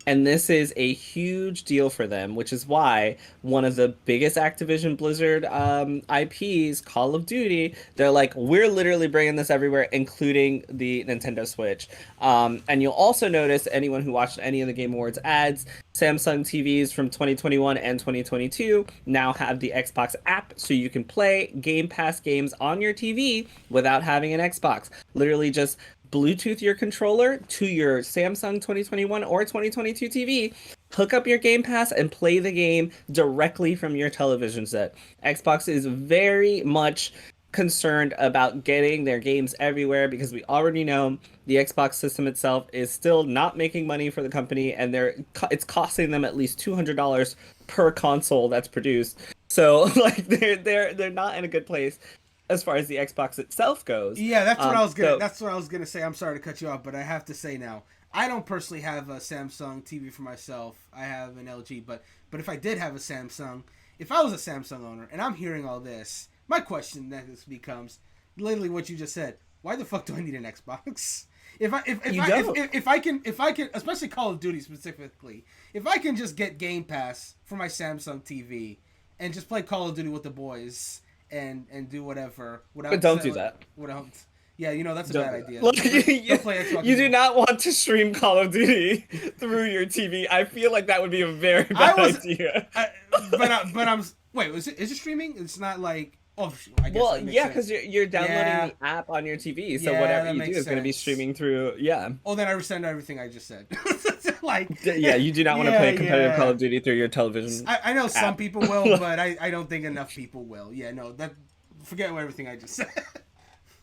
And this is a huge deal for them, which is why one of the biggest Activision Blizzard IPs, Call of Duty, they're like, we're literally bringing this everywhere, including the Nintendo Switch. And you'll also notice, anyone who watched any of the Game Awards ads, Samsung TVs from 2021 and 2022 now have the Xbox app, so you can play Game Pass games on your TV without having an Xbox. Literally just Bluetooth your controller to your Samsung 2021 or 2022 TV, hook up your Game Pass, and play the game directly from your television set. Xbox is very much concerned about getting their games everywhere, because we already know the Xbox system itself is still not making money for the company, and it's costing them at least $200 per console that's produced. So like they're not in a good place as far as the Xbox itself goes. Yeah, that's what I was gonna. That's what I was gonna say. I'm sorry to cut you off, but I have to say now, I don't personally have a Samsung TV for myself. I have an LG, but if I did have a Samsung, if I was a Samsung owner and I'm hearing all this, my question next becomes literally what you just said. Why the fuck do I need an Xbox? If I can, especially Call of Duty specifically, if I can just get Game Pass for my Samsung TV and just play Call of Duty with the boys and do whatever. But don't do that. Yeah, that's a bad idea. Look, Don't play Xbox. You do not want to stream Call of Duty through your TV. I feel like that would be a very bad idea. Wait, is it streaming? It's not like. Oh, I guess well, yeah, because you're downloading the app on your TV, so whatever you do is going to be streaming through. Yeah. Oh, then I rescind everything I just said. You do not want to play competitive Call of Duty through your television. I know some people will, but I don't think enough people will. Yeah, no, forget everything I just said.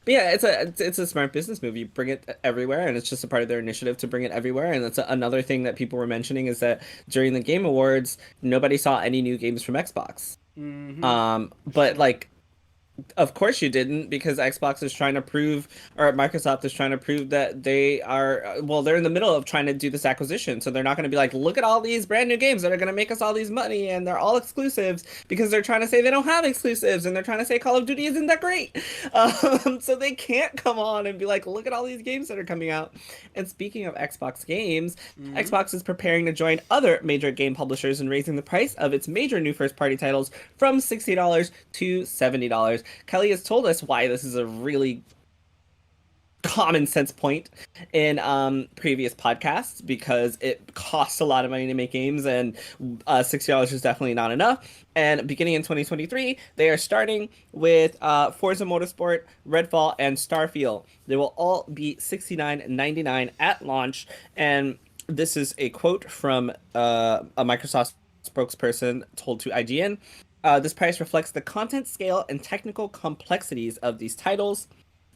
But yeah, it's a smart business move. You bring it everywhere, and it's just a part of their initiative to bring it everywhere. And that's another thing that people were mentioning, is that during the Game Awards, nobody saw any new games from Xbox. Mm-hmm. But like, of course you didn't, because Xbox is trying to prove, or Microsoft is trying to prove that they are, they're in the middle of trying to do this acquisition. So they're not going to be like, look at all these brand new games that are going to make us all these money, and they're all exclusives, because they're trying to say they don't have exclusives, and they're trying to say Call of Duty isn't that great. So they can't come on and be like, look at all these games that are coming out. And speaking of Xbox games, Xbox is preparing to join other major game publishers in raising the price of its major new first-party titles from $60 to $70. Kellie has told us why this is a really common sense point in previous podcasts because it costs a lot of money to make games, and $60 is definitely not enough. And beginning in 2023, they are starting with Forza Motorsport, Redfall, and Starfield. They will all be $69.99 at launch, and this is a quote from a Microsoft spokesperson told to IGN. This price reflects the content scale and technical complexities of these titles.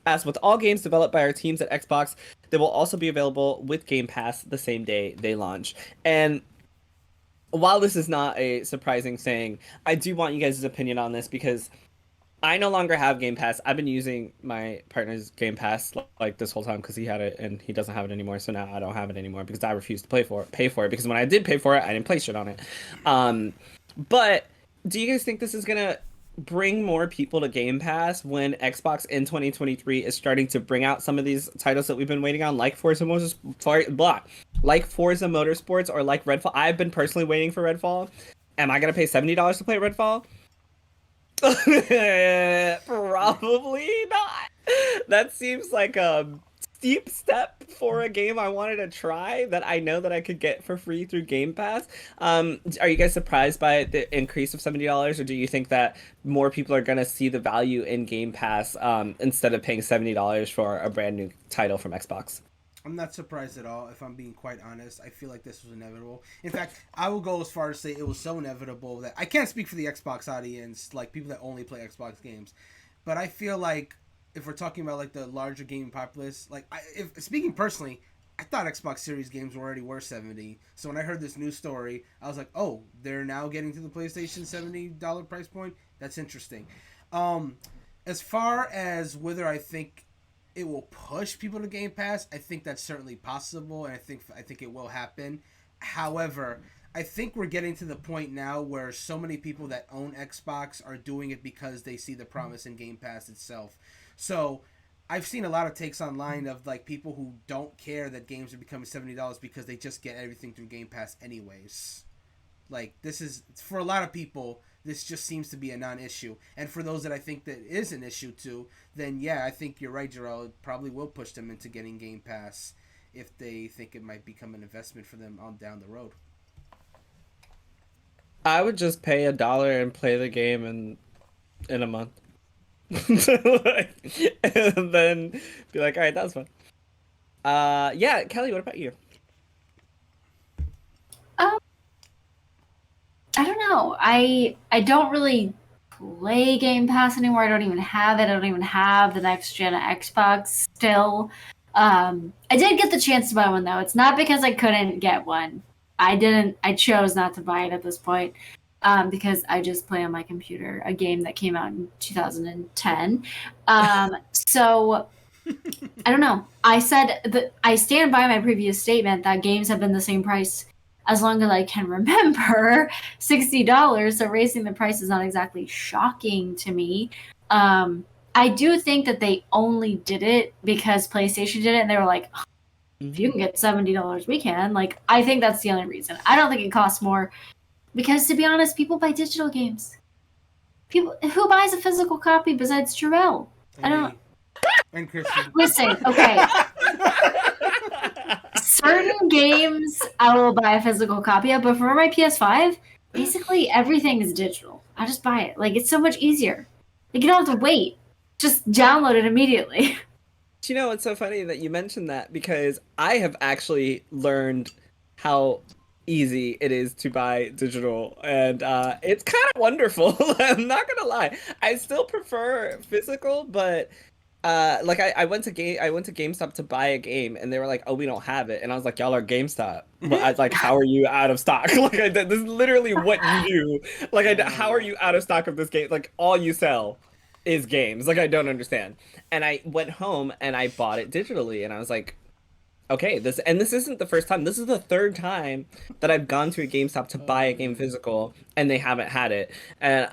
As with all games developed by our teams at Xbox, they will also be available with Game Pass the same day they launch. And while this is not a surprising saying, I do want you guys' opinion on this because I no longer have Game Pass. I've been using my partner's Game Pass like this whole time because he had it and he doesn't have it anymore. So now I don't have it anymore because I refuse to pay for it because when I did pay for it, I didn't play shit on it. But do you guys think this is gonna bring more people to Game Pass when Xbox in 2023 is starting to bring out some of these titles that we've been waiting on, like Forza Motorsports or like Redfall? I've been personally waiting for Redfall. Am I gonna pay $70 to play Redfall? Probably not. That seems like a steep step for a game I wanted to try that I know that I could get for free through Game Pass. Are you guys surprised by the increase of $70, or do you think that more people are going to see the value in Game Pass instead of paying $70 for a brand new title from Xbox? I'm not surprised at all, if I'm being quite honest. I feel like this was inevitable. In fact, I will go as far as to say it was so inevitable that I can't speak for the Xbox audience, like people that only play Xbox games, but I feel like if we're talking about like the larger gaming populace, like speaking personally, I thought Xbox Series games were already worth $70. So when I heard this new story, I was like, oh, they're now getting to the PlayStation $70 price point. That's interesting. As far as whether I think it will push people to Game Pass, I think that's certainly possible, and I think it will happen. However, I think we're getting to the point now where so many people that own Xbox are doing it because they see the promise in Game Pass itself. So I've seen a lot of takes online of like people who don't care that games are becoming $70 because they just get everything through Game Pass anyways. Like, this is, for a lot of people, this just seems to be a non-issue. And for those that I think that is an issue to, then yeah, I think you're right, Jarrell. It probably will push them into getting Game Pass if they think it might become an investment for them on down the road. I would just pay $1 and play the game in a month. And then be like, all right, that was fun. Yeah, Kelly, what about you? I don't know. I don't really play Game Pass anymore. I don't even have it. I don't even have the next gen Xbox still. I did get the chance to buy one though. It's not because I couldn't get one. I chose not to buy it at this point. Because I just play on my computer a game that came out in 2010. So I don't know. I said that I stand by my previous statement that games have been the same price as long as I can remember. $60. So raising the price is not exactly shocking to me. I do think that they only did it because PlayStation did it, and they were like, oh, if you can get $70, we can. Like, I think that's the only reason. I don't think it costs more. Because, to be honest, people buy digital games. People who buys a physical copy besides Jarrell? I don't. And Christian. Listen, okay. Certain games I will buy a physical copy of, but for my PS5, basically everything is digital. I just buy it. Like, it's so much easier. Like, you don't have to wait. Just download it immediately. You know, it's so funny that you mentioned that because I have actually learned how easy it is to buy digital, and it's kind of wonderful. I'm not gonna lie, I still prefer physical, but like I went to GameStop to buy a game, and they were like, oh, we don't have it, and I was like, y'all are GameStop, but I was like, how are you out of stock? Like, this is literally what you do. Like, how are you out of stock of this game? Like, all you sell is games. Like, I don't understand. And I went home and I bought it digitally, and I was like, okay, this isn't the first time. This is the third time that I've gone to a GameStop to buy a game physical, and they haven't had it. And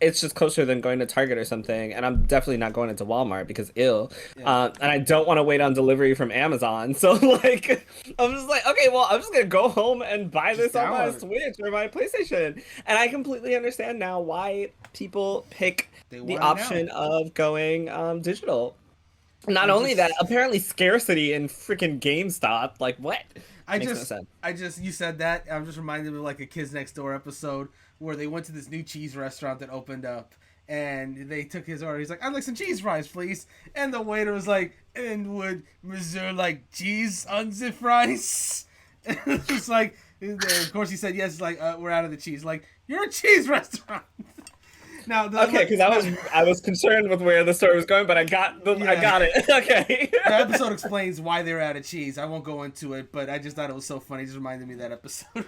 it's just closer than going to Target or something. And I'm definitely not going into Walmart because ill. Yeah. And I don't want to wait on delivery from Amazon. So like, I'm just like, okay, well, I'm just gonna go home and buy this on my Switch or my PlayStation. And I completely understand now why people pick the option of going digital. Not I'm only that, just- apparently scarcity in freaking GameStop. Like what? Makes no sense. You said that. I'm just reminded of like a Kids Next Door episode where they went to this new cheese restaurant that opened up, and they took his order. He's like, "I'd like some cheese fries, please." And the waiter was like, "And would Monsieur like cheese on the fries?" It's like, of course he said yes. Like, we're out of the cheese. Like, you're a cheese restaurant. Now, Okay, because I was concerned with where the story was going, but I got it. Okay. The episode explains why they're out of cheese. I won't go into it, but I just thought it was so funny. It just reminded me of that episode.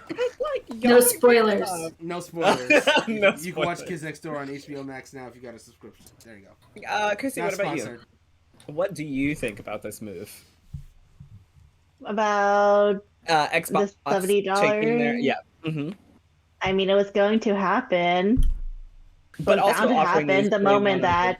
No spoilers. No spoilers. No You can watch spoilers. Kids Next Door on HBO Max now if you got a subscription. There you go. Chrissy, Not what about sponsored. you? What do you think about this move? About Xbox The $70? taking their I mean, it was going to happen. but It was also bound to offering happen these the day moment one that.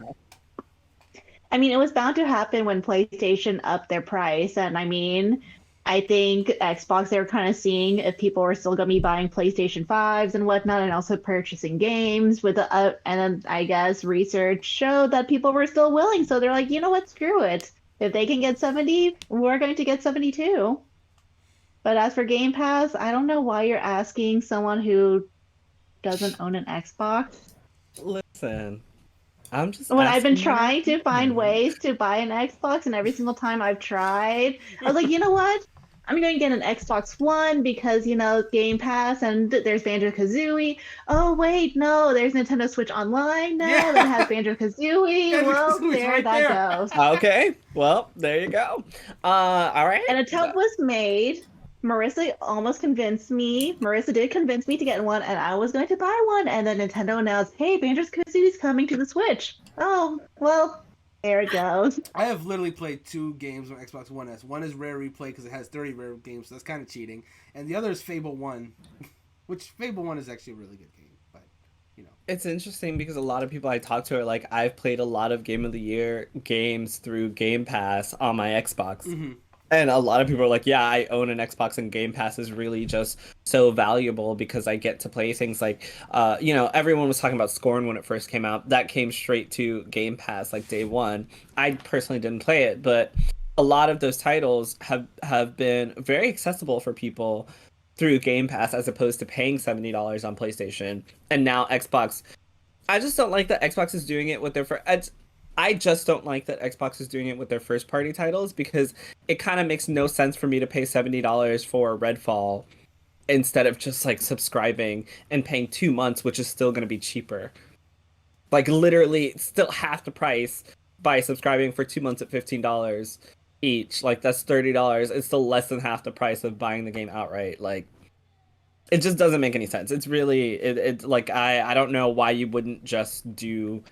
I mean, it was bound to happen when PlayStation upped their price, and I mean, I think Xbox, they were kind of seeing if people were still going to be buying PlayStation 5s and whatnot, and also purchasing games with the and then I guess research showed that people were still willing, so they're like, you know what, screw it. If they can get 70, we're going to get 72. But as for Game Pass, I don't know why you're asking someone who doesn't own an Xbox. Listen, I'm just When I've been asking you. trying to find ways to buy an Xbox, and every single time I've tried, I was like, you know what? I'm going to get an Xbox One because, you know, Game Pass and there's Banjo-Kazooie. Oh, wait, no, there's Nintendo Switch Online now that has Banjo-Kazooie. Well, Banjo-Kazooie's there right that there. goes. Okay, well, there you go. All right. An attempt was made. Marissa almost convinced me. Marissa did convince me to get one, and I was going to buy one. And then Nintendo announced, hey, Banjo-Kazooie is coming to the Switch. Oh, well, there it goes. I have literally played 2 games on Xbox One S. One is Rare Replay because it has 30 rare games, so that's kind of cheating. And the other is Fable 1, which Fable 1 is actually a really good game. But, you know. It's interesting because a lot of people I talk to are like, I've played a lot of Game of the Year games through Game Pass on my Xbox. Mm-hmm. And a lot of people are like, yeah, I own an Xbox and Game Pass is really just so valuable because I get to play things like, everyone was talking about Scorn when it first came out. That came straight to Game Pass like day one. I personally didn't play it, but a lot of those titles have been very accessible for people through Game Pass as opposed to paying $70 on PlayStation. And now Xbox, I just don't like that Xbox is doing it with their I just don't like that Xbox is doing it with their first party titles because it kind of makes no sense for me to pay $70 for Redfall instead of just like subscribing and paying 2 months, which is still going to be cheaper. Like literally still half the price by subscribing for 2 months at $15 each. Like that's $30. It's still less than half the price of buying the game outright. Like it just doesn't make any sense. It's really it's like I don't know why you wouldn't just do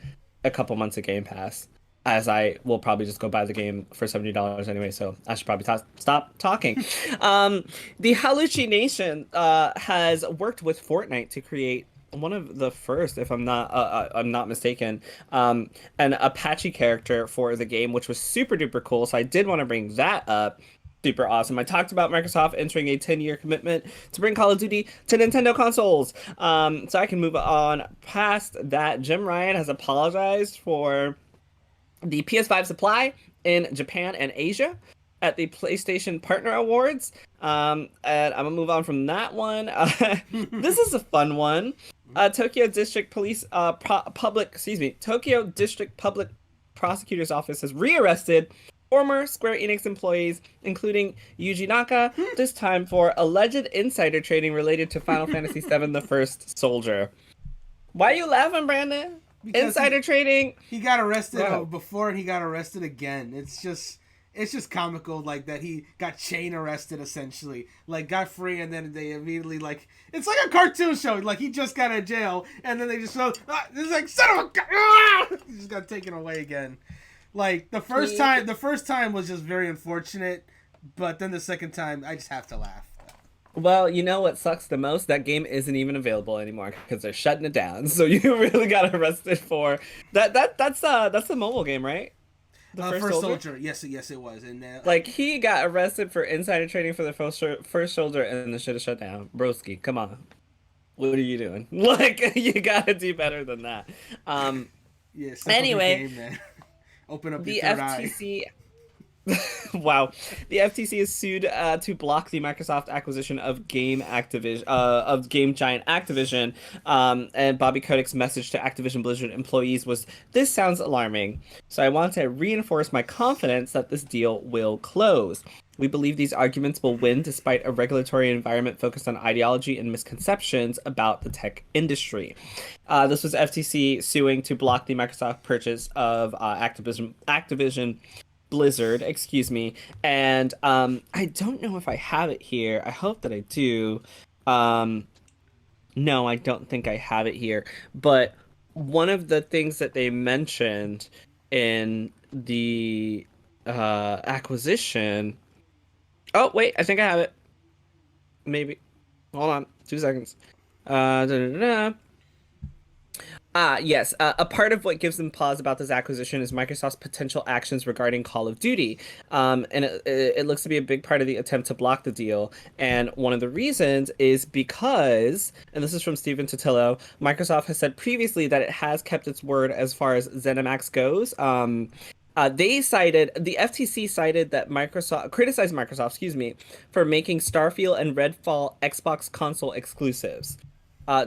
a couple months of Game Pass, as I will probably just go buy the game for $70 anyway, so I should probably stop talking. The Hallucination has worked with Fortnite to create one of the first, if I'm not mistaken, an Apache character for the game, which was super duper cool, so I did want to bring that up. Super awesome. I talked about Microsoft entering a 10-year commitment to bring Call of Duty to Nintendo consoles. So I can move on past that. Jim Ryan has apologized for the PS5 supply in Japan and Asia at the PlayStation Partner Awards. And I'm gonna move on from that one. This is a fun one. Tokyo District Public Prosecutor's Office has rearrested former Square Enix employees, including Yuji Naka, this time for alleged insider trading related to Final Fantasy VII: The First Soldier. Why are you laughing, Brandon? Because Insider trading? He got arrested Wow. before and he got arrested again. It's just comical, like, that he got chain arrested, essentially. Like, got free, and then they immediately, like, it's like a cartoon show. Like, he just got out of jail, and then they just go, it's like, son of a gun! He just got taken away again. Like, the first time was just very unfortunate, but then the second time, I just have to laugh. Well, you know what sucks the most? That game isn't even available anymore because they're shutting it down. So you really got arrested for that. That's the mobile game, right? The First Soldier. Yes, it was. And like he got arrested for insider trading for the first Soldier, and the shit is shut down. Broski, come on, what are you doing? Like you gotta do better than that. yeah. Anyway. Game, man. Open up your The third eye. FTC. Wow, the FTC is sued to block the Microsoft acquisition of game giant Activision. And Bobby Kotick's message to Activision Blizzard employees was, "This sounds alarming. So I want to reinforce my confidence that this deal will close. We believe these arguments will win despite a regulatory environment focused on ideology and misconceptions about the tech industry." This was FTC suing to block the Microsoft purchase of Activision Blizzard, excuse me. And I don't know if I have it here. I hope that I do. No, I don't think I have it here. But one of the things that they mentioned in the acquisition. Oh, wait, I think I have it. Maybe. Hold on, 2 seconds. Yes. A part of what gives them pause about this acquisition is Microsoft's potential actions regarding Call of Duty. And it looks to be a big part of the attempt to block the deal. And one of the reasons is because, and this is from Stephen Totillo, Microsoft has said previously that it has kept its word as far as ZeniMax goes. The FTC cited that criticized Microsoft, excuse me, for making Starfield and Redfall Xbox console exclusives.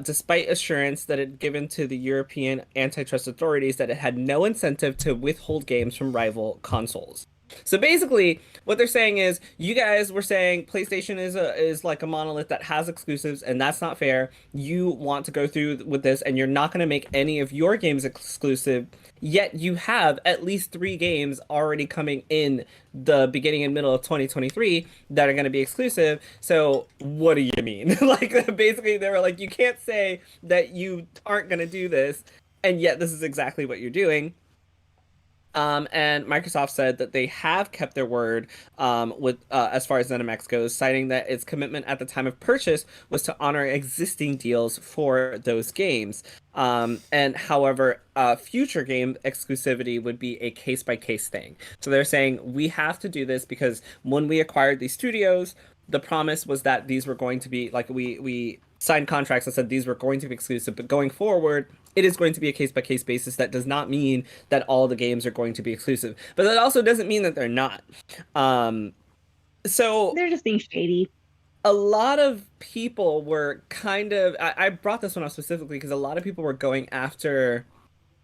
Despite assurance that it had given to the European antitrust authorities that it had no incentive to withhold games from rival consoles. So basically, what they're saying is, you guys were saying PlayStation is like a monolith that has exclusives, and that's not fair. You want to go through with this, and you're not going to make any of your games exclusive. Yet you have at least 3 games already coming in the beginning and middle of 2023 that are going to be exclusive. So what do you mean? Like, basically, they were like, you can't say that you aren't going to do this, and yet this is exactly what you're doing. And Microsoft said that they have kept their word with as far as ZeniMax goes, citing that its commitment at the time of purchase was to honor existing deals for those games. And however, future game exclusivity would be a case-by-case thing. So they're saying, we have to do this because when we acquired these studios, the promise was that these were going to be, like, we signed contracts that said these were going to be exclusive, but going forward, it is going to be a case-by-case basis. That does not mean that all the games are going to be exclusive, but that also doesn't mean that they're not. So They're just being shady. a lot of people were kind of, I brought this one up specifically because a lot of people were going after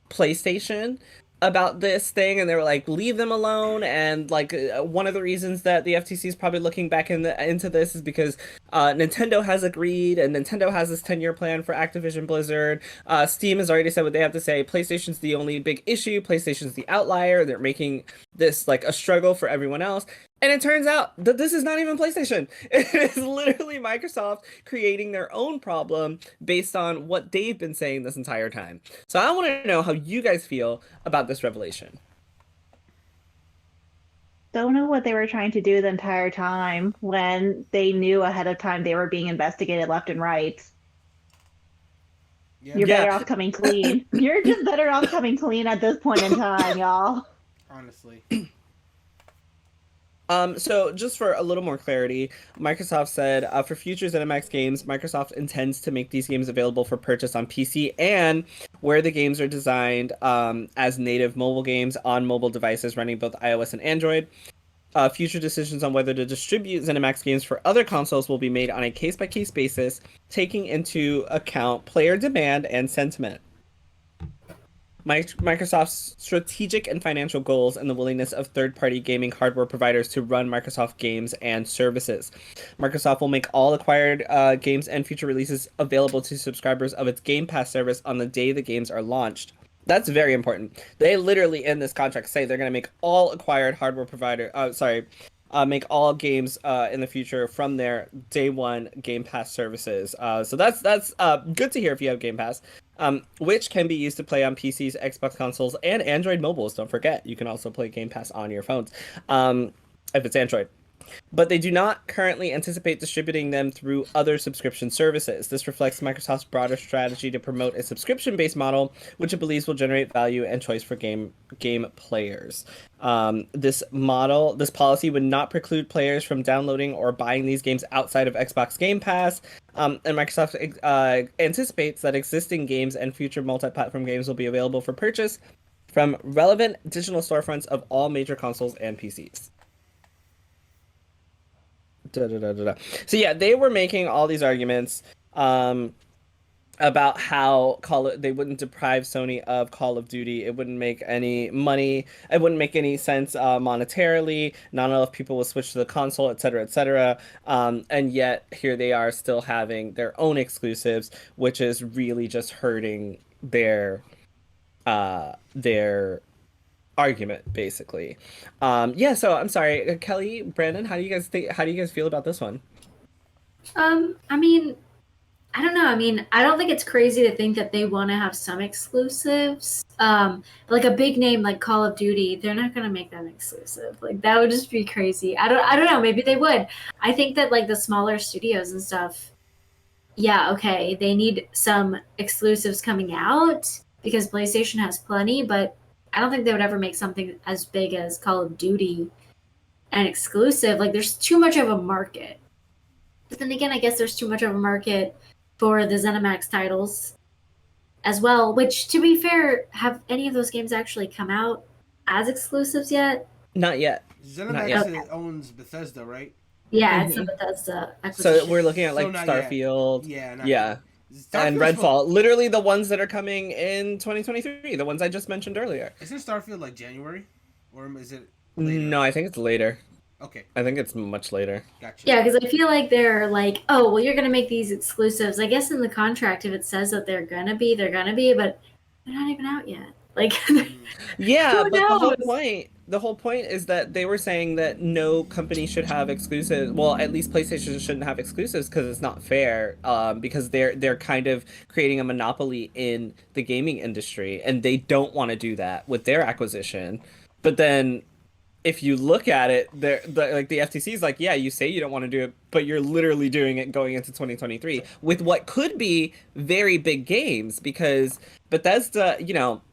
PlayStation about this thing, and they were like, leave them alone. And like, one of the reasons that the FTC is probably looking back into this is because Nintendo has agreed, and Nintendo has this 10-year plan for Activision Blizzard. Steam has already said what they have to say. PlayStation's the only big issue. PlayStation's the outlier. They're making this like a struggle for everyone else. And it turns out that this is not even PlayStation. It is literally Microsoft creating their own problem based on what they've been saying this entire time. So I want to know how you guys feel about this revelation. Don't know what they were trying to do the entire time when they knew ahead of time they were being investigated left and right. Yeah, You're better off coming clean. You're just better off coming clean at this point in time, y'all. honestly. So just for a little more clarity, Microsoft said for future ZeniMax games, Microsoft intends to make these games available for purchase on PC and where the games are designed as native mobile games on mobile devices running both iOS and Android. Future decisions on whether to distribute ZeniMax games for other consoles will be made on a case-by-case basis, taking into account player demand and sentiment. Microsoft's strategic and financial goals and the willingness of third-party gaming hardware providers to run Microsoft games and services. Microsoft will make all acquired games and future releases available to subscribers of its Game Pass service on the day the games are launched. That's very important. They literally in this contract say they're going to make all acquired hardware make all games in the future from their day one Game Pass services. So that's good to hear if you have Game Pass, which can be used to play on PCs, Xbox consoles, and Android mobiles. Don't forget, you can also play Game Pass on your phones if it's Android. But they do not currently anticipate distributing them through other subscription services. This reflects Microsoft's broader strategy to promote a subscription-based model, which it believes will generate value and choice for game players. This policy would not preclude players from downloading or buying these games outside of Xbox Game Pass. And Microsoft anticipates that existing games and future multi-platform games will be available for purchase from relevant digital storefronts of all major consoles and PCs. Da, da, da, da, da. So yeah, they were making all these arguments about how they wouldn't deprive Sony of Call of Duty. It wouldn't make any money. It wouldn't make any sense monetarily. Not enough people will switch to the console, etc., etc. And yet here they are still having their own exclusives, which is really just hurting their argument, basically. Yeah. So I'm sorry, Kelly, Brandon. How do you guys think? How do you guys feel about this one? I mean, I don't know. I mean, I don't think it's crazy to think that they want to have some exclusives. Like a big name like Call of Duty, they're not going to make them exclusive. Like that would just be crazy. I don't know. Maybe they would. I think that like the smaller studios and stuff, yeah, okay, they need some exclusives coming out because PlayStation has plenty, but I don't think they would ever make something as big as Call of Duty an exclusive. Like there's too much of a market. But then again, I guess there's too much of a market for the ZeniMax titles as well, which, to be fair, have any of those games actually come out as exclusives yet? Not yet. ZeniMax owns Bethesda, right? Yeah, it's a Bethesda So acquisition. we're looking at like So not Starfield. Yeah, Yeah. And Redfall. Literally the ones that are coming in 2023. The ones I just mentioned earlier. Isn't Starfield like January? Or is it later? No, I think it's later. Okay. I think it's much later. Gotcha. Yeah, because I feel like they're like, oh, well, you're going to make these exclusives. I guess in the contract, if it says that they're going to be, but they're not even out yet. Like, yeah, who but knows? the whole point is that they were saying that no company should have exclusives. Well, at least PlayStation shouldn't have exclusives because it's not fair. Because they're kind of creating a monopoly in the gaming industry, and they don't want to do that with their acquisition. But then, if you look at it, like the FTC is like, yeah, you say you don't want to do it, but you're literally doing it going into 2023 with what could be very big games because Bethesda,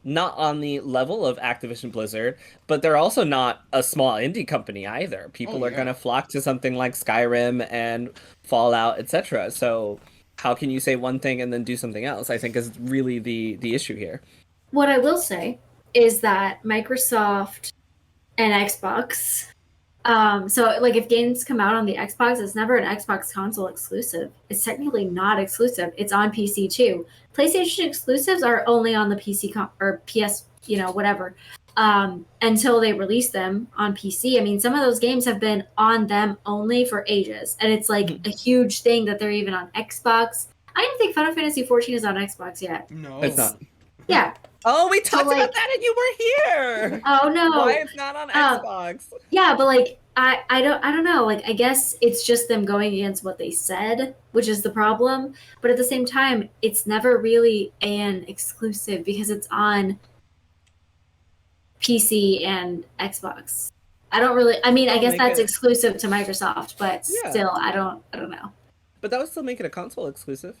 not on the level of Activision Blizzard, but they're also not a small indie company either. People are going to flock to something like Skyrim and Fallout, etc. So how can you say one thing and then do something else? I think is really the issue here. What I will say is that Microsoft and Xbox. So like if games come out on the Xbox, it's never an Xbox console exclusive. It's technically not exclusive. It's on PC too. PlayStation exclusives are only on the PC or PS, whatever, until they release them on PC. I mean, some of those games have been on them only for ages, and it's like a huge thing that they're even on Xbox. I don't think Final Fantasy 14 is on Xbox yet. No, it's not. Yeah. Oh, we talked about that and you were here. Oh no! Why it's not on Xbox? Yeah, but like I don't know. Like I guess it's just them going against what they said, which is the problem. But at the same time, it's never really an exclusive because it's on PC and Xbox. I don't really. I mean, I guess that's exclusive to Microsoft, but still, I don't know. But that would still make it a console exclusive.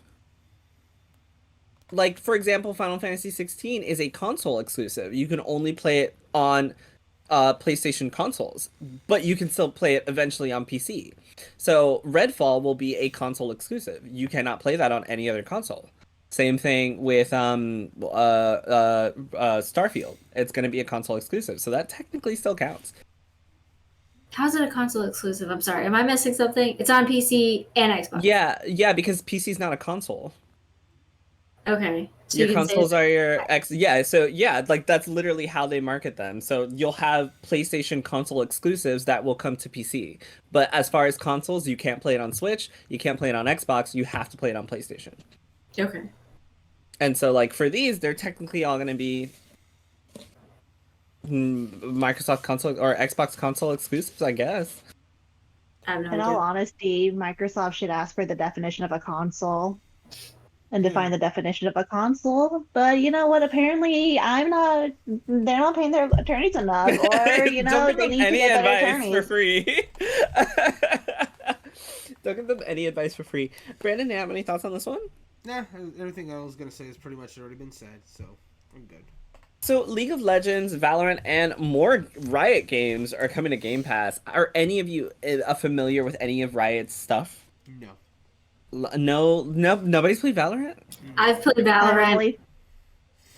Like, for example, Final Fantasy 16 is a console exclusive. You can only play it on PlayStation consoles, but you can still play it eventually on PC. So Redfall will be a console exclusive. You cannot play that on any other console. Same thing with Starfield. It's going to be a console exclusive, so that technically still counts. How's it a console exclusive? I'm sorry. Am I missing something? It's on PC and Xbox. Yeah, because PC is not a console. Okay. So your consoles are your like that's literally how they market them. So you'll have PlayStation console exclusives that will come to PC. But as far as consoles, you can't play it on Switch, you can't play it on Xbox, you have to play it on PlayStation. Okay. And so like for these, they're technically all going to be Microsoft console or Xbox console exclusives, I guess. In all honesty, Microsoft should ask for the definition of a console and define the definition of a console. But you know what? Apparently, they're not paying their attorneys enough, or they need to get better attorneys. For free. Don't give them any advice for free. Brandon, do you have any thoughts on this one? Nah, everything I was gonna say has pretty much already been said, so I'm good. So League of Legends, Valorant, and more Riot games are coming to Game Pass. Are any of you familiar with any of Riot's stuff? No. No, nobody's played Valorant? I've played Valorant.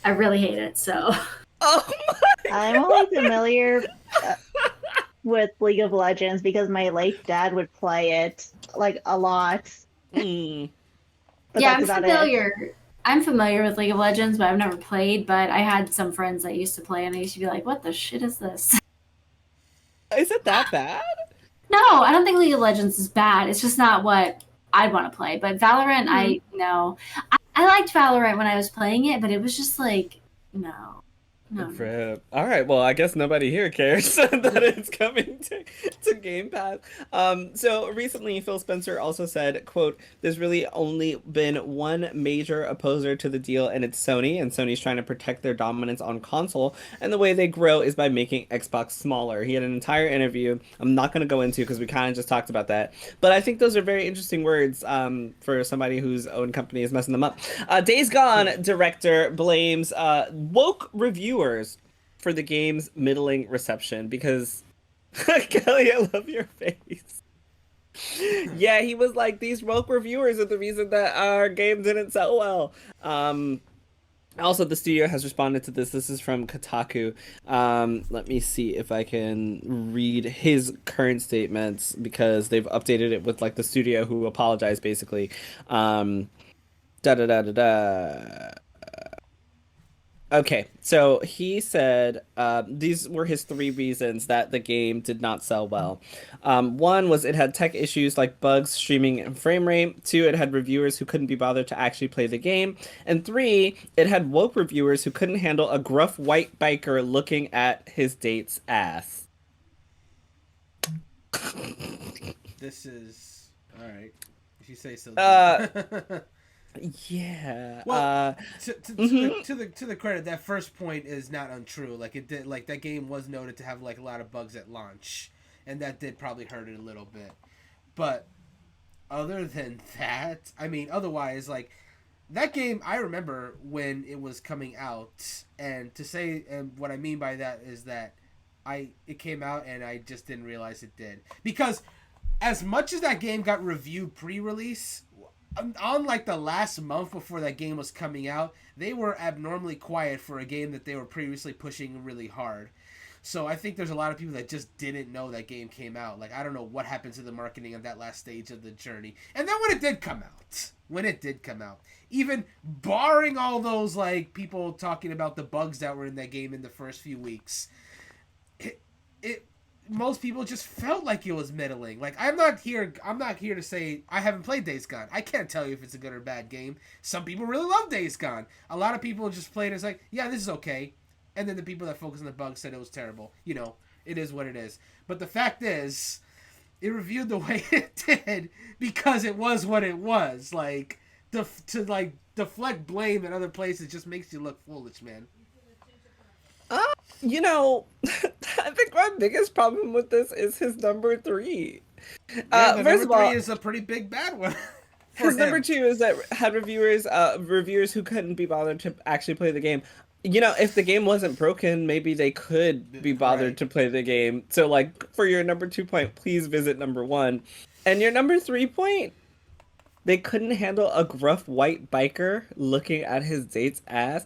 I really hate it, so. Oh I'm only familiar with League of Legends because my late dad would play it like a lot, my. but Yeah, that's I'm about it. familiar. I'm familiar with League of Legends, but I've never played. But I had some friends that used to play, and I used to be like, "What the shit is this?" Is it that bad? No, I don't think League of Legends is bad. It's just not what I'd want to play. But Valorant, I no, I liked Valorant when I was playing it, but it was just like no, no. Rip. All right, well, I guess nobody here cares that it's coming to Game Pass. So recently, Phil Spencer also said, quote, "There's really only been one major opposer to the deal, and it's Sony, and Sony's trying to protect their dominance on console, and the way they grow is by making Xbox smaller." He had an entire interview I'm not going to go into because we kind of just talked about that, but I think those are very interesting words for somebody whose own company is messing them up. Days Gone director blames woke reviewers for the game's middling reception because Kelly, I love your face. Yeah, he was like, these woke reviewers are the reason that our game didn't sell well. Also, the studio has responded to this. This is from Kotaku. Let me see if I can read his current statements because they've updated it with like the studio who apologized basically. Da da da da da. Okay, so he said these were his three reasons that the game did not sell well. One was it had tech issues like bugs, streaming, and frame rate. Two, it had reviewers who couldn't be bothered to actually play the game. And three, it had woke reviewers who couldn't handle a gruff white biker looking at his date's ass. This is all right. If you say so. Yeah. Well, to mhm. the credit, that first point is not untrue. Like it did, like that game was noted to have like a lot of bugs at launch, and that did probably hurt it a little bit. But other than that, I mean, otherwise, like that game, I remember when it was coming out, and to say, and what I mean by that is that it came out and I just didn't realize it did, because as much as that game got reviewed pre-release, on like the last month before that game was coming out, they were abnormally quiet for a game that they were previously pushing really hard. So I think there's a lot of people that just didn't know that game came out. Like, I don't know what happened to the marketing of that last stage of the journey. And then when it did come out, even barring all those like people talking about the bugs that were in that game in the first few weeks, it most people just felt like it was middling. Like, I'm not here to say I haven't played Days Gone. I can't tell you if it's a good or bad game. Some people really love Days Gone. A lot of people just played it as like, yeah, this is okay. And then the people that focus on the bugs said it was terrible. You know, it is what it is. But the fact is, it reviewed the way it did because it was what it was. Like, to like deflect blame in other places just makes you look foolish, man. You know, I think my biggest problem with this is his number three. Yeah, the First number of all, three is a pretty big bad one. his number two is that had reviewers who couldn't be bothered to actually play the game. You know, if the game wasn't broken, maybe they could be bothered to play the game. So, like, for your number 2 point, please visit number 1. And your number 3 point, they couldn't handle a gruff white biker looking at his date's ass.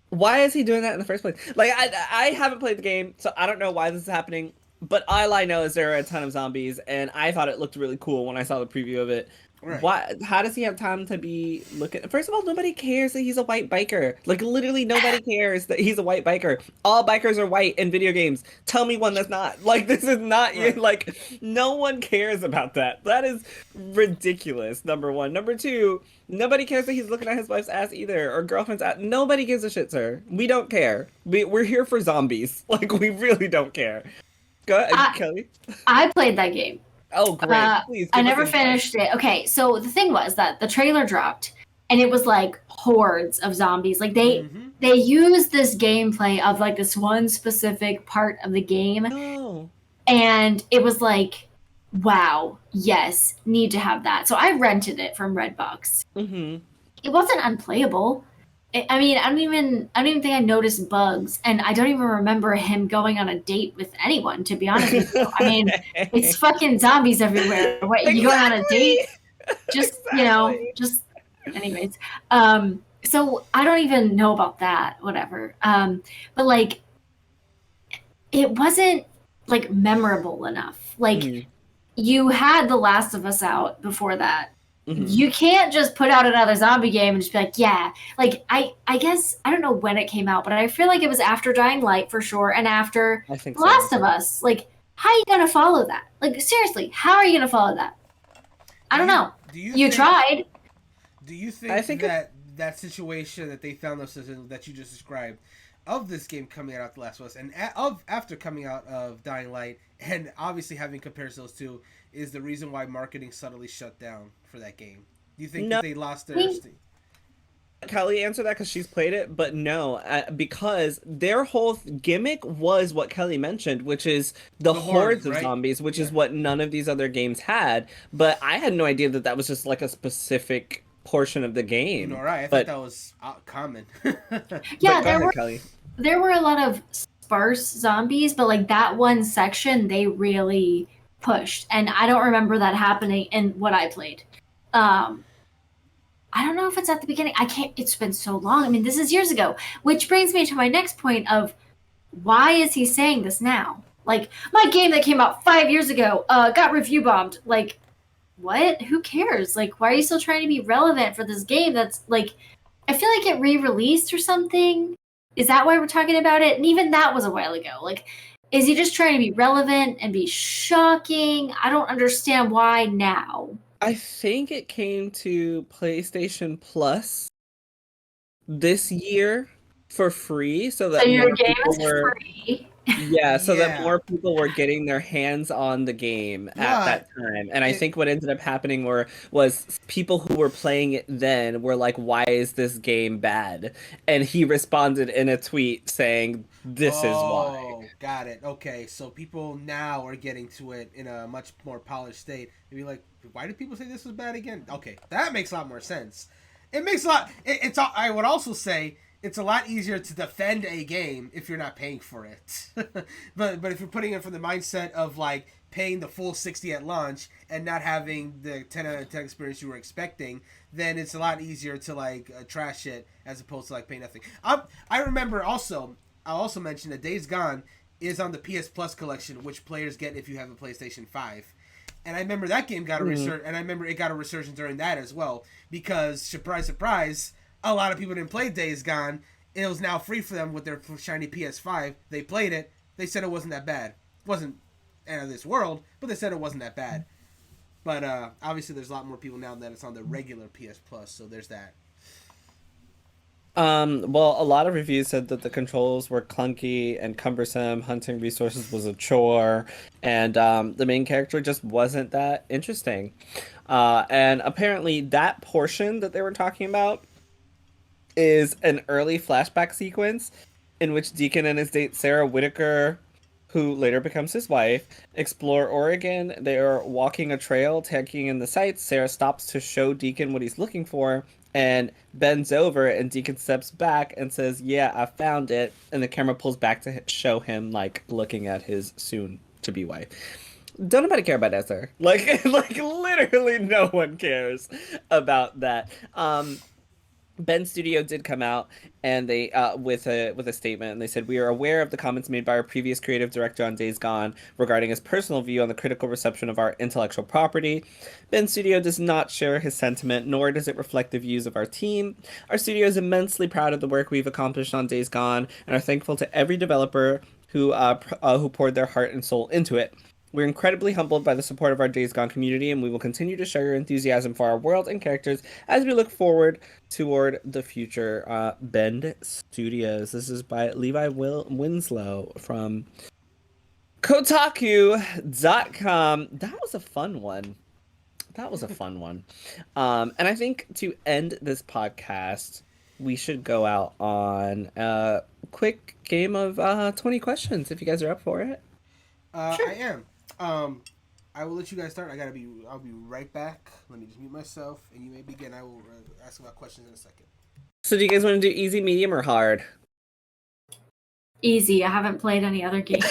Why is he doing that in the first place? Like, I haven't played the game, so I don't know why this is happening. But all I know is there are a ton of zombies, and I thought it looked really cool when I saw the preview of it. Right. Why? How does he have time to be looking? First of all, nobody cares that he's a white biker. Like, literally nobody cares that he's a white biker. All bikers are white in video games. Tell me one that's not. Like, this is not, right. Like, no one cares about that. That is ridiculous, number one. Number two, nobody cares that he's looking at his wife's ass either, or girlfriend's ass. Nobody gives a shit, sir. We don't care. We're here for zombies. Like, we really don't care. Go ahead, Kelly. I played that game. Oh, great. Please. I never finished it. Okay, so the thing was that the trailer dropped, and it was like hordes of zombies. Like, they used this gameplay of like this one specific part of the game. No. And it was like, wow, yes, need to have that. So I rented it from Redbox. Mm-hmm. It wasn't unplayable. I mean, I don't even think I noticed bugs, and I don't even remember him going on a date with anyone, to be honest with you. I mean, it's fucking zombies everywhere. What, you going on a date? Just, exactly. Just anyways. so I don't even know about that, whatever. But like, it wasn't like memorable enough. Like, Mm, you had The Last of Us out before that. mhm. You can't just put out another zombie game and just be like, yeah. Like, I guess I don't know when it came out, but I feel like it was after Dying Light for sure, and after I think The so. Last of Us. Like, how are you gonna follow that? Like, seriously, how are you gonna follow that? I Do don't you know. do you You think tried. do you I think think it, that that situation that they found themselves in that you just described of this game coming out after Last of Us and of after coming out of Dying Light and obviously having compared those two is the reason why marketing suddenly shut down for that game? Do you think that no. they lost I their think Kelly answer that because she's played it, but no, because their whole gimmick was what Kelly mentioned, which is the the horde, hordes of right? zombies, which Yeah. is what none of these other games had. But I had no idea that that was just like a specific portion of the Nor game. I thought But that was common. yeah, go ahead, Kelly. there were a lot of sparse zombies, but like that one section they really pushed, and I don't remember that happening in what I played. Um, I don't know if it's at the beginning. I can't. It's been so long. I mean, this is years ago, which brings me to my next point of why is he saying this now? Like my game that came out 5 years ago, got review bombed. Like what? Who cares? Like why are you still trying to be relevant for this game? That's like I feel like it re-released or something. Is that why we're talking about it? And even that was a while ago. Like, is he just trying to be relevant and be shocking? I don't understand why now. I think it came to PlayStation Plus this year for free so So that your more game people is were free. yeah, so that Yeah, more people were getting their hands on the game at but that time. And I it, think what ended up happening was people who were playing it then were like, "Why is this game bad?" And he responded in a tweet saying, "This is why." oh, got it. Okay, so people now are getting to it in a much more polished state. Maybe like, why do people say this was bad again? Okay, that makes a lot more sense. It makes a lot. It's. I would also say it's a lot easier to defend a game if you're not paying for it. but if you're putting it from the mindset of like paying the full 60 at launch and not having the 10 out of 10 experience you were expecting, then it's a lot easier to like trash it as opposed to like pay nothing. I remember also I'll also mention that Days Gone is on the PS Plus collection, which players get if you have a PlayStation 5. And I remember that game got a Mhm. and I remember it got a resurgence during that as well because surprise, surprise, a lot of people didn't play Days Gone. It was now free for them with their shiny PS5. They played it. They said it wasn't that bad. It wasn't out of this world, but they said it wasn't that bad. But obviously, there's a lot more people now that it's on the regular PS Plus, so there's that. Well, a lot of reviews said that the controls were clunky and cumbersome, hunting resources was a chore, and the main character just wasn't that interesting. And apparently that portion that they were talking about is an early flashback sequence in which Deacon and his date Sarah Whitaker, who later becomes his wife, explore Oregon. They are walking a trail, taking in the sights. Sarah stops to show Deacon what he's looking for and bends over, and Deacon steps back and says, "Yeah, I found it." And the camera pulls back to show him like looking at his soon to be wife. Don't nobody care about that, sir. Like, like literally no one cares about that. Ben Studio did come out and they with a statement, and they said, "We are aware of the comments made by our previous creative director on Days Gone regarding his personal view on the critical reception of our intellectual property. Ben Studio does not share his sentiment, nor does it reflect the views of our team. Our studio is immensely proud of the work we've accomplished on Days Gone and are thankful to every developer who poured their heart and soul into it. We're incredibly humbled by the support of our Days Gone community, and we will continue to share your enthusiasm for our world and characters as we look forward toward the future." Bend Studios. This is by Winslow from Kotaku.com. That was a fun one. That was a fun one. And I think to end this podcast, we should go out on a quick game of 20 questions if you guys are up for it. I am. I will let you guys start. I'll be right back. Let me just mute myself, and you may begin. I will ask about questions in a second. So do you guys want to do easy, medium, or hard? Easy. I haven't played any other games.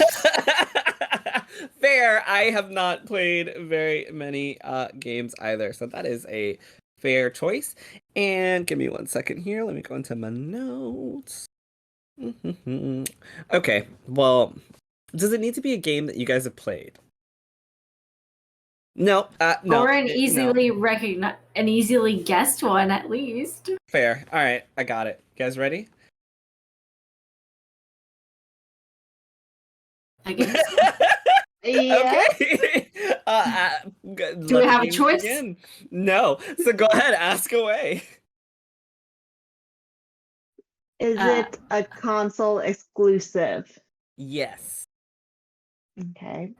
Fair. I have not played very many games either, so that is a Fair choice. And give me 1 second here. Let me go into my notes. Okay, well, does it need to be a game that you guys have played? No, no. Or an no. easily guessed one at least. Fair. All right, I got it. You guys ready? I guess. Yeah. Okay. Do we have a choice? Begin. No. So go ahead, ask away. Is it a console exclusive? Yes. Okay.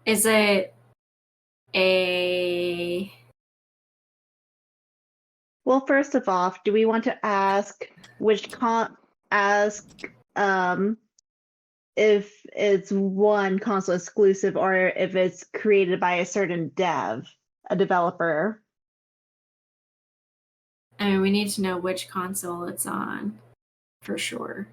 Is it a... Well, first of all, do we want to ask if it's one console exclusive or if it's created by a certain a developer? I mean, we need to know which console it's on, for sure.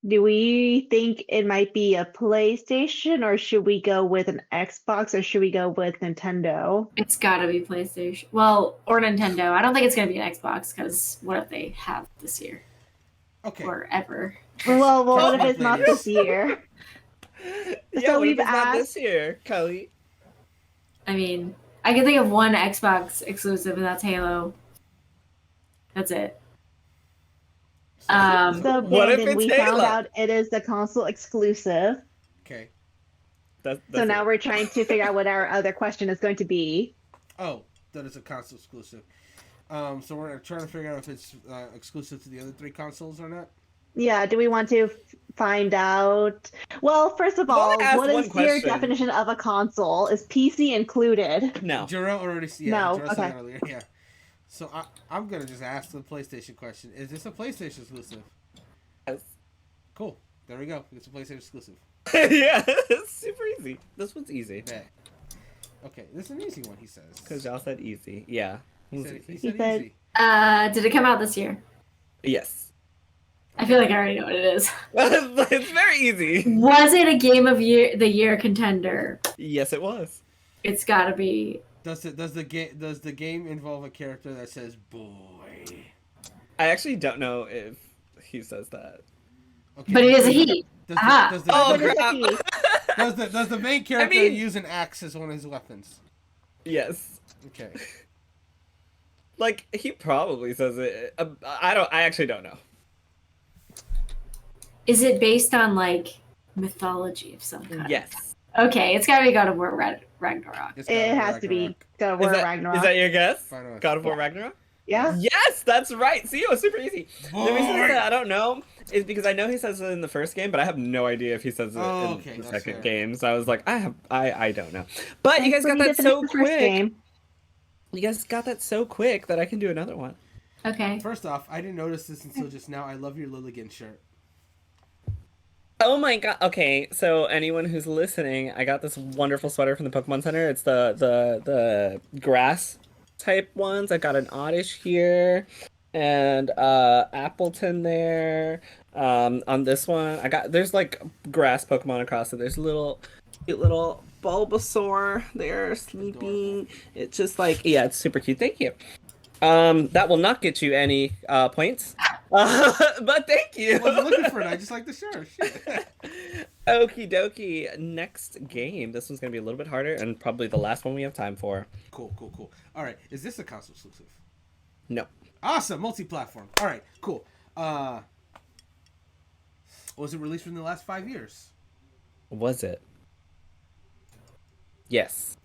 Do we think it might be a PlayStation, or should we go with an Xbox, or should we go with Nintendo? It's gotta be PlayStation. Well, or Nintendo. I don't think it's gonna be an Xbox, because what if they have this year? Okay. Or ever. Well, what if it's not this year? Yeah, So what if we've it's not this asked- year, Kelly? I mean, I can think of one Xbox exclusive, and that's Halo. That's it. So, What if Brandon, it's we Halo? found out it is the console exclusive. Okay. That's So now it. we're trying to figure out what our other question is going to be. Oh, that is a console exclusive. So we're trying to figure out if it's exclusive to the other 3 consoles or not. Yeah, do we want to find out? Well, first of Well, all, I asked what one is your question. definition of a console? Is PC included? No. Jarrell already No, Jarrell okay. said earlier, yeah. So I'm gonna just ask the PlayStation question. Is this a PlayStation exclusive? Yes. Cool. There we go. It's a PlayStation exclusive. Yeah, it's super easy. This one's easy. Bet. Okay, this is an easy one, he says. Because y'all said easy. Yeah. He It's said easy. He said- easy. Did it come out this year? Yes. I feel like I already know what it is. It's very easy. Was it a game of the year contender? Yes, it was. It's gotta be. Does the game involve a character that says boy? I actually don't know if he says that. Okay. But it is a he. Does Ah. the, does the, Oh, does, crap. does the main character mean- use an axe as one of his weapons? Yes. Okay. Like, he probably says it. I actually don't know. Is it based on like mythology of some kind? Yes. Okay, it's gotta be God of War Ragnarok. It's gotta It be has to be Ragnarok. God of Is War that, Ragnarok. is that your guess? Final God of War Yeah. Ragnarok? Yeah. Yes, that's right. See, it was super easy. The reason Boy! that I don't know is because I know he says it in the first game, but I have no idea if he says it Oh, in okay, the that's second fair. game. So I was like, I don't know. But you guys got that Pretty so definitive first quick. game. You guys got that so quick that I can do another one. Okay. First off, I didn't notice this until just now. I love your Lilligan shirt. Oh my god. Okay, so anyone who's listening, I got this wonderful sweater from the Pokemon Center. It's the grass type ones. I got an Oddish here and Appleton there. On this one, there's like grass Pokemon across it. There's cute little Bulbasaur there sleeping. It's just like, yeah, it's super cute. Thank you. That will not get you any points. But thank you. I wasn't looking for it. I just like the shirt. Shit. Okie dokie. Next game. This one's gonna be a little bit harder and probably the last one we have time for. Cool. All right. Is this a console exclusive? No. Awesome. Multi-platform. All right. Cool. Was it released within the last 5 years? Was it? Yes.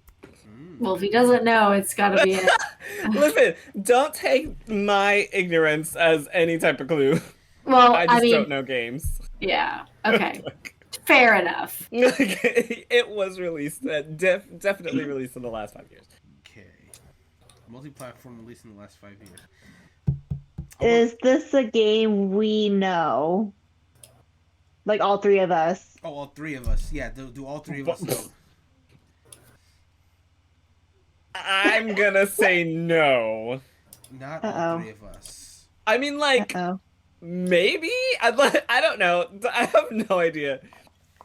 Well, if he doesn't know, it's gotta be it. Listen, don't take my ignorance as any type of clue. Well, I just mean, don't know games. yeah. Okay. Fair enough. It was released, definitely released in the last 5 years. Okay. Multi-platform released in the last 5 years. Is this a game we know? Like all 3 of us? Oh, all 3 of us. Yeah. Do all 3 of us know? I'm gonna say no. Not Uh-oh. all 3 of us. I mean, like, Uh-oh. maybe? I don't know. I have no idea.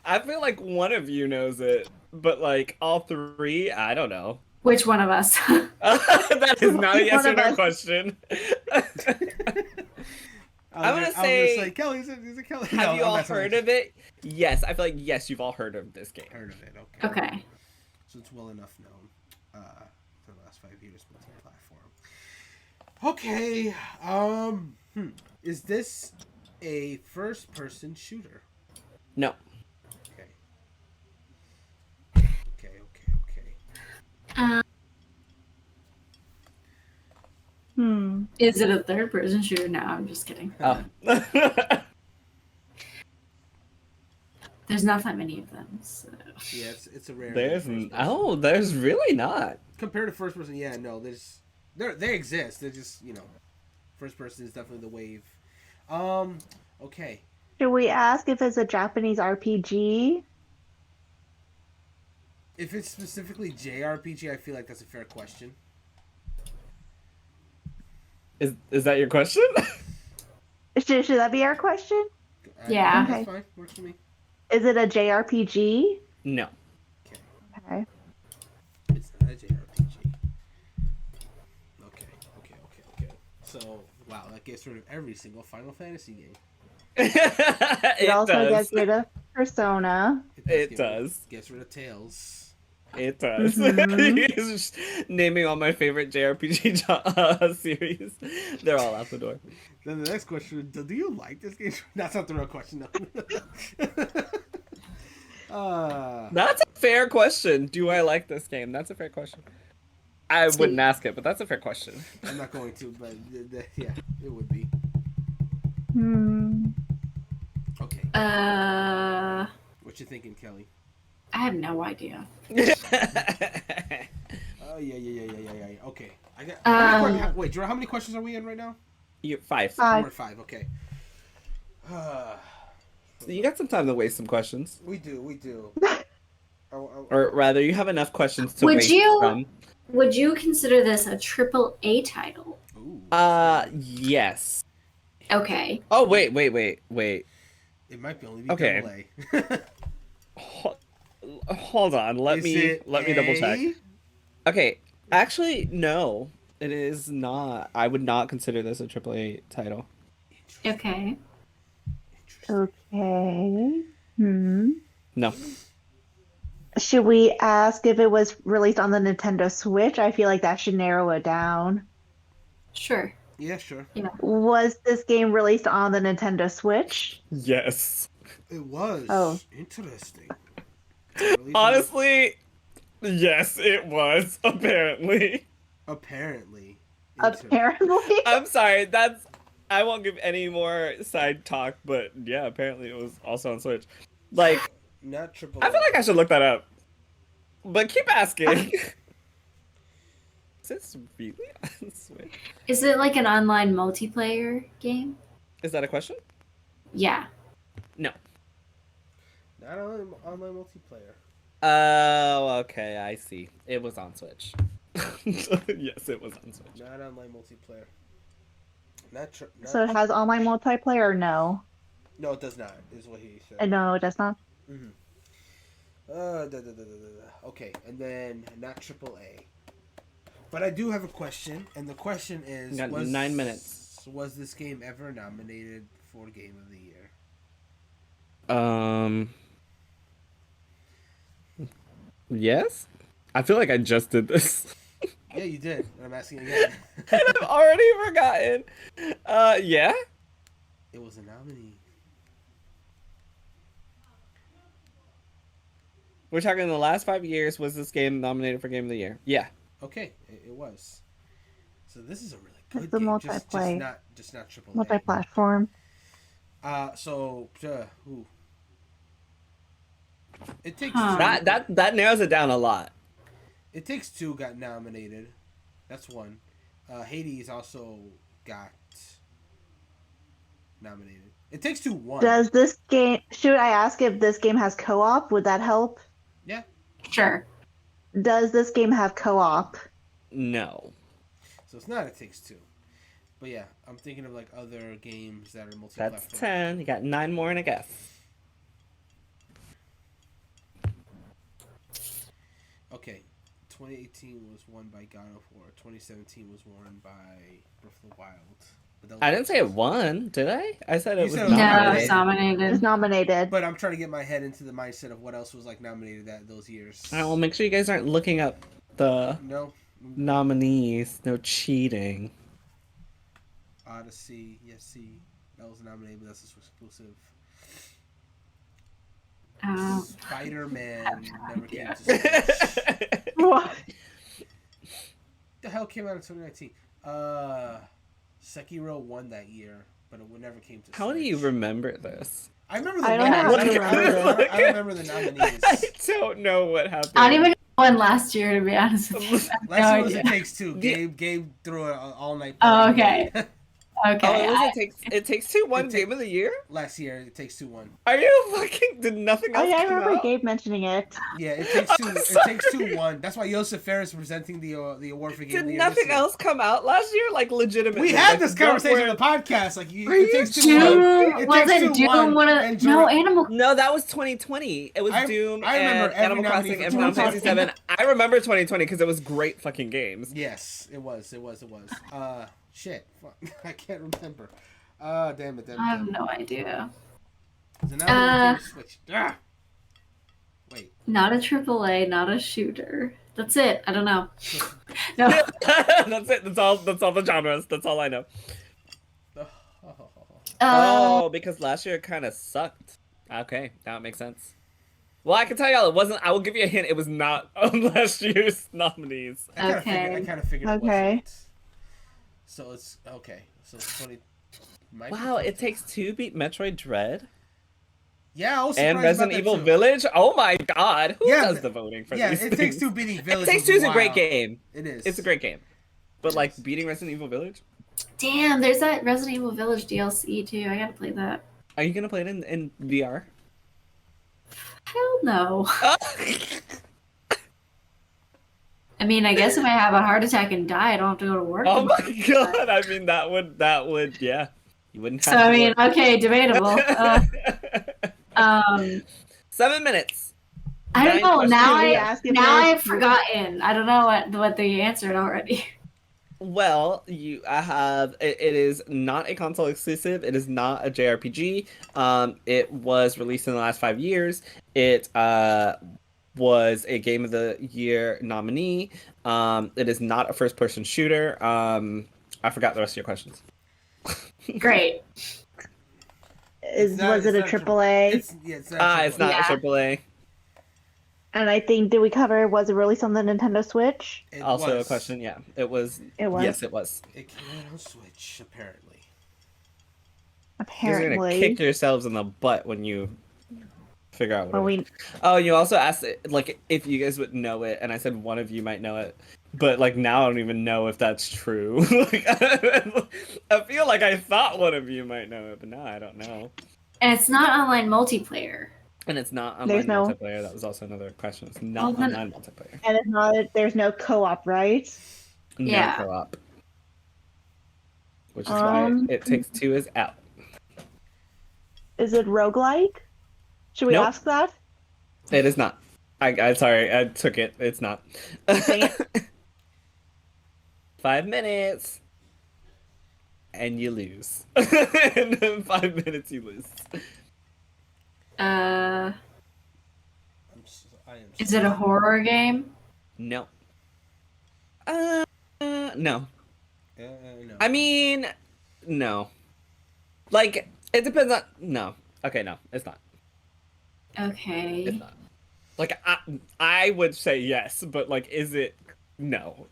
I feel like one of you knows it, but like all three, I don't know. Which one of us? That is not a yes One or of no us. question. I'm gonna I was say, gonna say, Kelly, is it Kelly? have No, you I'm all messing with heard you. of it? Yes, I feel like yes, you've all heard of this game. Heard of it? Okay. Okay. So it's well enough known for the last 5 years, multi-platform. Okay. Is this a first-person shooter? No. Okay. Okay. Um, is it a third-person shooter? No, I'm just kidding. Oh. There's not that many of them. So. Yeah, it's a rare. There's first person. there's really not. Compared to first person, yeah, no, they exist. They're just first person is definitely the wave. Okay. Should we ask if it's a Japanese RPG? If it's specifically JRPG, I feel like that's a fair question. Is that your question? Should that be our question? Yeah. That's Okay. fine. Works for me. Is it a JRPG? No. Okay. It's not a JRPG. Okay. So, wow, that gets rid of every single Final Fantasy game. It also does. gets rid of Persona. It does. Gets rid of Tails. It does. Mhm. He's just naming all my favorite JRPG series. They're all out the door. Then the next question: do you like this game? That's not the real question, though. That's a fair question. Do I like this game? That's a fair question. I wouldn't ask it, but that's a fair question. I'm not going to, but yeah, it would be. Okay. What you thinking, Kelly? I have no idea. Oh yeah. Okay. I got. Wait, Drew, how many questions are we in right now? You 5. We're 5. Okay. You got some time to waste some questions, We do. or rather, you have enough questions to Would waste you- some. Would you consider this a AAA title? Ooh, Yes. Okay. Oh wait. it might be only be Okay. AA. Hold on. Let Is me it double check. A? Okay. Actually, no. It is not. I would not consider this a AAA title. Okay. Okay. No. Should we ask if it was released on the Nintendo Switch? I feel like that should narrow it down. Sure. Yeah, sure. Was this game released on the Nintendo Switch? Yes. It was. Oh. Interesting. Honestly, yes, it was. Apparently. Apparently. Apparently. I'm sorry. I won't give any more side talk, but yeah, apparently it was also on Switch. Like, Not triple. I feel like I should look that up. But keep asking. Is this really on Switch? Is it like an online multiplayer game? Is that a question? Yeah. No. Not online multiplayer. Oh, okay, I see. It was on Switch. Yes, it was on Switch. Not online multiplayer. Not So it has online multiplayer or no? No, it does not. Is what he said. No, it does not. Okay, and then not AAA. But I do have a question, and the question is: You got 9 minutes. Was this game ever nominated for Game of the Year? Yes? I feel like I just did this. Yeah, you did. And I'm asking again. And I've already forgotten. Yeah? It was a nominee. We're talking in the last 5 years, was this game nominated for Game of the Year? Yeah. Okay, it was. So this is a really good It's a game. multiplayer. Just not AAA. Multi-platform. Ooh. It takes Huh. That narrows it down a lot. It Takes Two got nominated. That's one. Hades also got nominated. It Takes Two won. Does this game? Should I ask if this game has co-op? Would that help? Yeah. Sure. Does this game have co-op? No. So it's not It Takes Two. But yeah, I'm thinking of like other games that are multi-platform. That's 10. You got 9 more and a guess. Okay, 2018 was won by God of War. 2017 was won by Breath of the Wild. But I didn't say it won, did I? I said You it was said it was No, it's nominated. It's nominated. nominated. But I'm trying to get my head into the mindset of what else was like nominated that those years. All right, well, make sure you guys aren't looking up the No. nominees. No cheating. Odyssey, yes, see, that was nominated, but that's exclusive. Spider-Man never came to Switch. What? The hell came out in 2019? Sekiro won that year, but it never came to Switch. How do you remember this? I remember the I don't know names. how to I don't remember I don't remember the nominees. I don't know what happened. I don't even know one last year, to be honest with you. I have Last no year was idea. It Takes Two. Gabe threw an all-night Oh, party. okay. Okay. Oh, it was It Takes Two won It Game of the Year? Last year, It Takes Two won. Are you fucking... Did nothing Oh else yeah, I come remember out? Gabe mentioning it. Yeah, It Takes Two. I'm It sorry. Takes Two won. That's why Joseph Ferris presenting the award for Game of Did the Year. nothing this year. else come out last year? Like, legitimately. We had like, this don't conversation worry. on the podcast. Like, Are It you Takes Two joking? won. Doom It wasn't Takes Two Doom won, one of and no Jura- Animal. No, that was 2020. It was Doom I remember and every Animal nominee Crossing for and Final 2020. Fantasy 7. I remember 2020 because it was great fucking games. Yes, it was. Shit. Fuck. I can't remember. Damn it. I have no idea. So now we switch. Wait. Not a AAA, not a shooter. That's it. I don't know. No. That's it. That's all the genres. That's all I know. Oh, because last year it kind of sucked. Okay, that makes sense. Well, I can tell y'all it wasn't. I will give you a hint. It was not on last year's nominees. I kind Okay. of figured it Okay. wasn't. So it's okay. So it's 20. might be Wow, 20. It Takes Two beat Metroid Dread Yeah, I was and surprised Resident about that Evil too. Village. Oh my god, who Yeah, does the voting for Yeah, these It things? Takes Two beating Village. It Takes was Two is a great wild. game. It is. It's a great game, but It like is. beating Resident Evil Village. Damn, there's that Resident Evil Village DLC too. I gotta play that. Are you gonna play it in VR? Hell no. I mean, I guess if I have a heart attack and die, I don't have to go to work. Oh my god! I mean, that would yeah. You wouldn't have. So to I mean, work. okay, debatable. 7 minutes. I don't Nine know. questions. Now Did we I ask if now there's- I've forgotten. I don't know what they answered already. Well, I have. It is not a console exclusive. It is not a JRPG. It was released in the last 5 years. It was a Game of the Year nominee. It is not a first-person shooter. I forgot the rest of your questions. Great. Was it a AAA? It's not. It's not Yeah. a AAA. And I think, did we cover, was it released on the Nintendo Switch? It Also was. a question. Yeah, it was. It was? Yes, it was. It came out on Switch, apparently. You're gonna Apparently. kick yourselves in the butt when you figure out what. Well, it is. we Oh, you also asked like if you guys would know it, and I said one of you might know it, but like now I don't even know if that's true. Like, I feel like I thought one of you might know it, but now I don't know. And it's not online multiplayer. And it's not online There's no- multiplayer. That was also another question. It's not Well, then- online multiplayer. and it's not. There's no co-op, right? No Yeah. co-op. Which is why It Takes Two is out. Is it roguelike? Should we Nope. ask that? It is not. I'm sorry. I took it. It's not. Dang it. 5 minutes. And you lose. In 5 minutes, you lose. I am Is it a horror game? No. No. No. I mean, no. Like, it depends on. No. Okay, no, it's not. It's Okay. not. Like, I would say yes, but like, is it? No.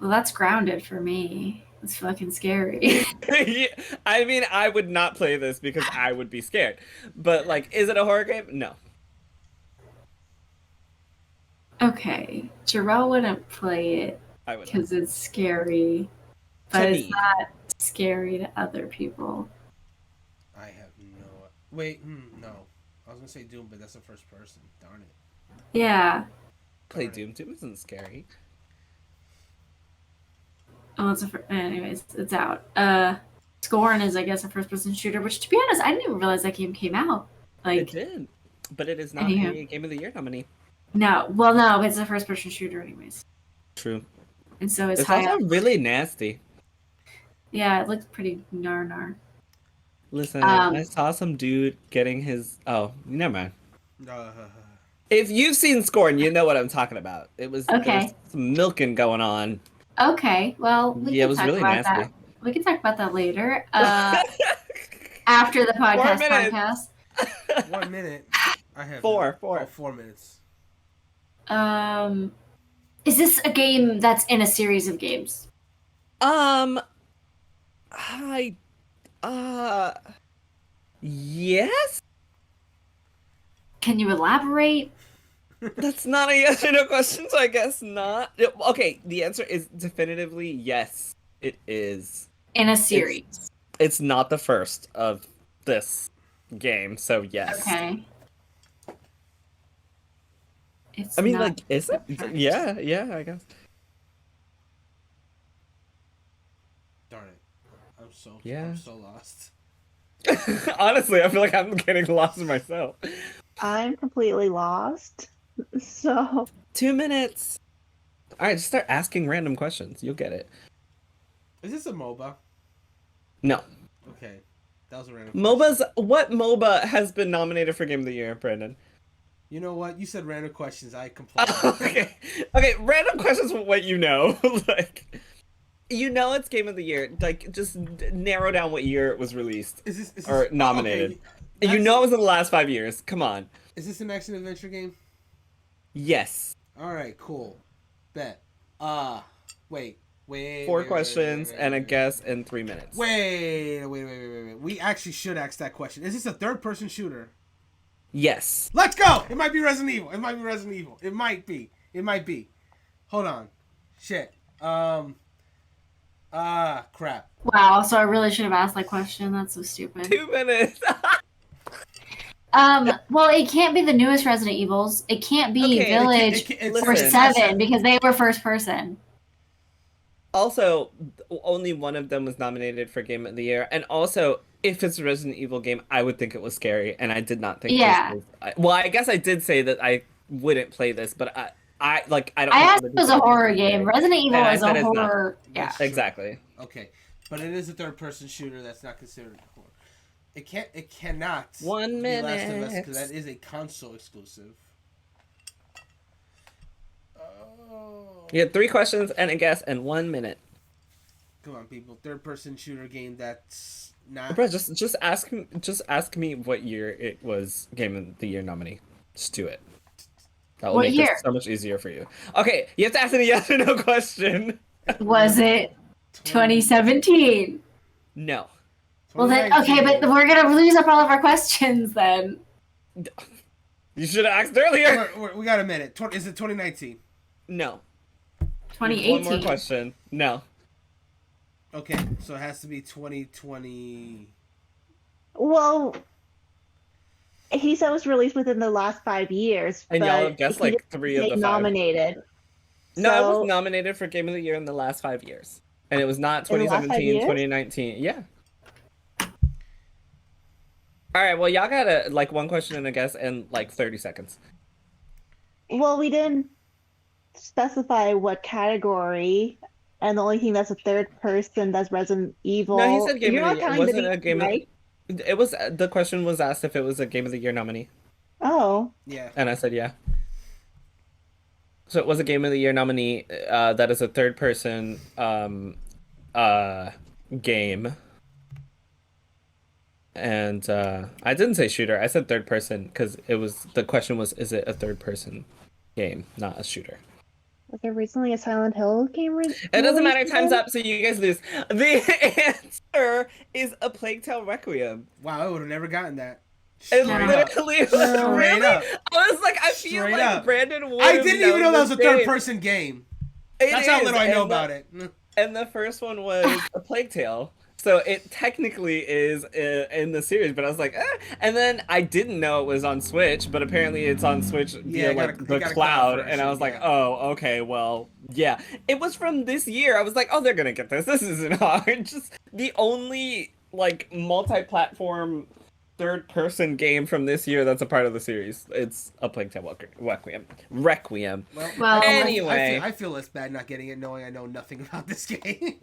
Well, that's grounded for me. It's fucking scary. Yeah, I mean, I would not play this because I would be scared. But like, is it a horror game? No. Okay. Jarrell wouldn't play it I would. because it's scary. But To it's me. not scary to other people. I have no. Wait, no. I was gonna say Doom, but that's the first person. Darn it. Yeah. Play Doom. Doom isn't scary. Oh, anyways, it's out. Scorn is, I guess, a first-person shooter. Which, to be honest, I didn't even realize that game came out. It Like, did, but it is not Anyhow. a Game of the Year nominee. No, well, no, it's a first-person shooter, anyways, True. and so it's It's high also up. really nasty. Yeah, it looks pretty gnar. Listen, I saw some dude getting his. Oh, never mind. Uh, If you've seen Scorn, you know what I'm talking about. There was Okay. some milking going on. Okay, well, we Yeah, it can was talk really about nasty. that. We can talk about that later. After the 4 minutes. podcast. 1 minute. I have 4. Oh, 4 minutes. Is this a game that's in a series of games? I yes. Can you elaborate? That's not a yes or no question, so I guess not. Okay, the answer is definitively yes. It is. In a series. It's not the first of this game, so yes. Okay. It's I mean, not like, is it? the first. Yeah, I guess. Darn it. I'm so lost. Honestly, I feel like I'm getting lost myself. I'm completely lost. So 2 minutes. All right, just start asking random questions. You'll get it. Is this a MOBA? No. Okay. That was a random MOBAs. What MOBA has been nominated for Game of the Year, Brandon? You know what? You said random questions. I complied. Okay. Random questions with what you know. Like, you know it's Game of the Year. Like, just narrow down what year it was released Is this or nominated. Okay. You know it was in the last 5 years. Come on. Is this an action adventure game? Yes. All right, cool. Bet. Wait. 4 questions and a guess in 3 minutes. Wait. We actually should ask that question. Is this a third-person shooter? Yes. Let's go! It might be Resident Evil. It might be. Hold on. Shit. Crap. Wow, so I really should have asked that question. That's so stupid. 2 minutes. Well, it can't be the newest Resident Evils. It can't be Okay, Village or listen. 7 because they were first person. Also, only one of them was nominated for Game of the Year, and also, if it's a Resident Evil game, I would think it was scary, and I did not think. Yeah. This was, well, I guess I did say that I wouldn't play this, but I don't. I think asked other if it was a people horror would game. play it. Resident Evil And I is said a it's not. horror. Yeah. That's true. Exactly. Okay, but it is a third-person shooter. That's not considered horror. It cannot 1 be Last of Us minute. because that is a console exclusive. Oh. You had 3 questions and a guess in 1 minute. Come on, people. Third-person shooter game that's not. Bro, just ask me what year it was Game of the Year nominee. Just do it. That will What make year? this so much easier for you. Okay, you have to ask me a yes or no question. Was it 2017? No. Well then, okay, but we're gonna lose up all of our questions then. You should have asked earlier. We got a minute. Is it 2019? No. 2018. One more question. No. Okay, so it has to be 2020. well, he said it was released within the last 5 years. And but y'all have guessed he like didn't 3 of say the 5. nominated. No, it So- was nominated for Game of the Year in the last 5 years. And it was not In the last 5 2017, years? 2019. Yeah. All right, well, y'all got like 1 question and a guess in like 30 seconds. Well, we didn't specify what category, and the only thing that's a third person that's Resident Evil. No, he said Game You're of not the Year. counting Wasn't the a Game right? of It was the question was asked if it was a Game of the Year nominee, Oh, Yeah. and I said yeah. So it was a Game of the Year nominee. That is a third person game. And I didn't say shooter. I said third person because the question was, is it a third person game, not a shooter? was there recently a Silent Hill game? It doesn't matter. Time's up, so you guys lose. The answer is A Plague Tale Requiem. Wow, I would have never gotten that. It Straight literally was Straight really. up. I was like, I feel Straight like up. Brandon would. I didn't even know that was a game. third-person game. It That's how is, little I know and about it. And the first one was A Plague Tale. So it technically is in the series, but I was like, eh. And then I didn't know it was on Switch, but apparently it's on Switch via it like got the a cloud cloud, version, and I was like, yeah. oh, okay, well, yeah. It was from this year. I was like, oh, they're gonna get this. This isn't hard. Just the only like multi-platform third-person game from this year that's a part of the series. It's A Plague Tale Requiem. Well, Anyway. I feel less bad not getting it, knowing I know nothing about this game.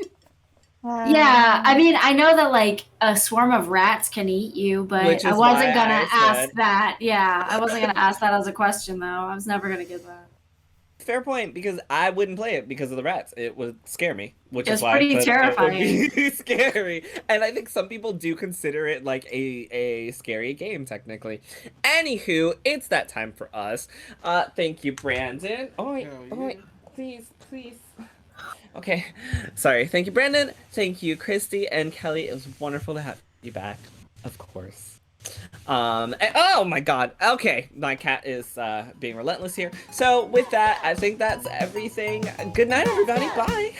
Yeah, I mean, I know that like a swarm of rats can eat you, but Which I is wasn't why gonna I ask said- that. Yeah, I wasn't gonna ask that as a question though. I was never gonna get that. Fair point, because I wouldn't play it because of the rats. It would scare me, which It's is why pretty I said terrifying. it would be scary. And I think some people do consider it like a scary game, technically. Anywho, it's that time for us. Thank you, Brandon. Oh wait, please. Okay, sorry. Thank you, Brandon. Thank you, Christy and Kelly. It was wonderful to have you back, of course. And- oh my god. Okay, my cat is being relentless here. So with that, I think that's everything. Good night, everybody. Bye.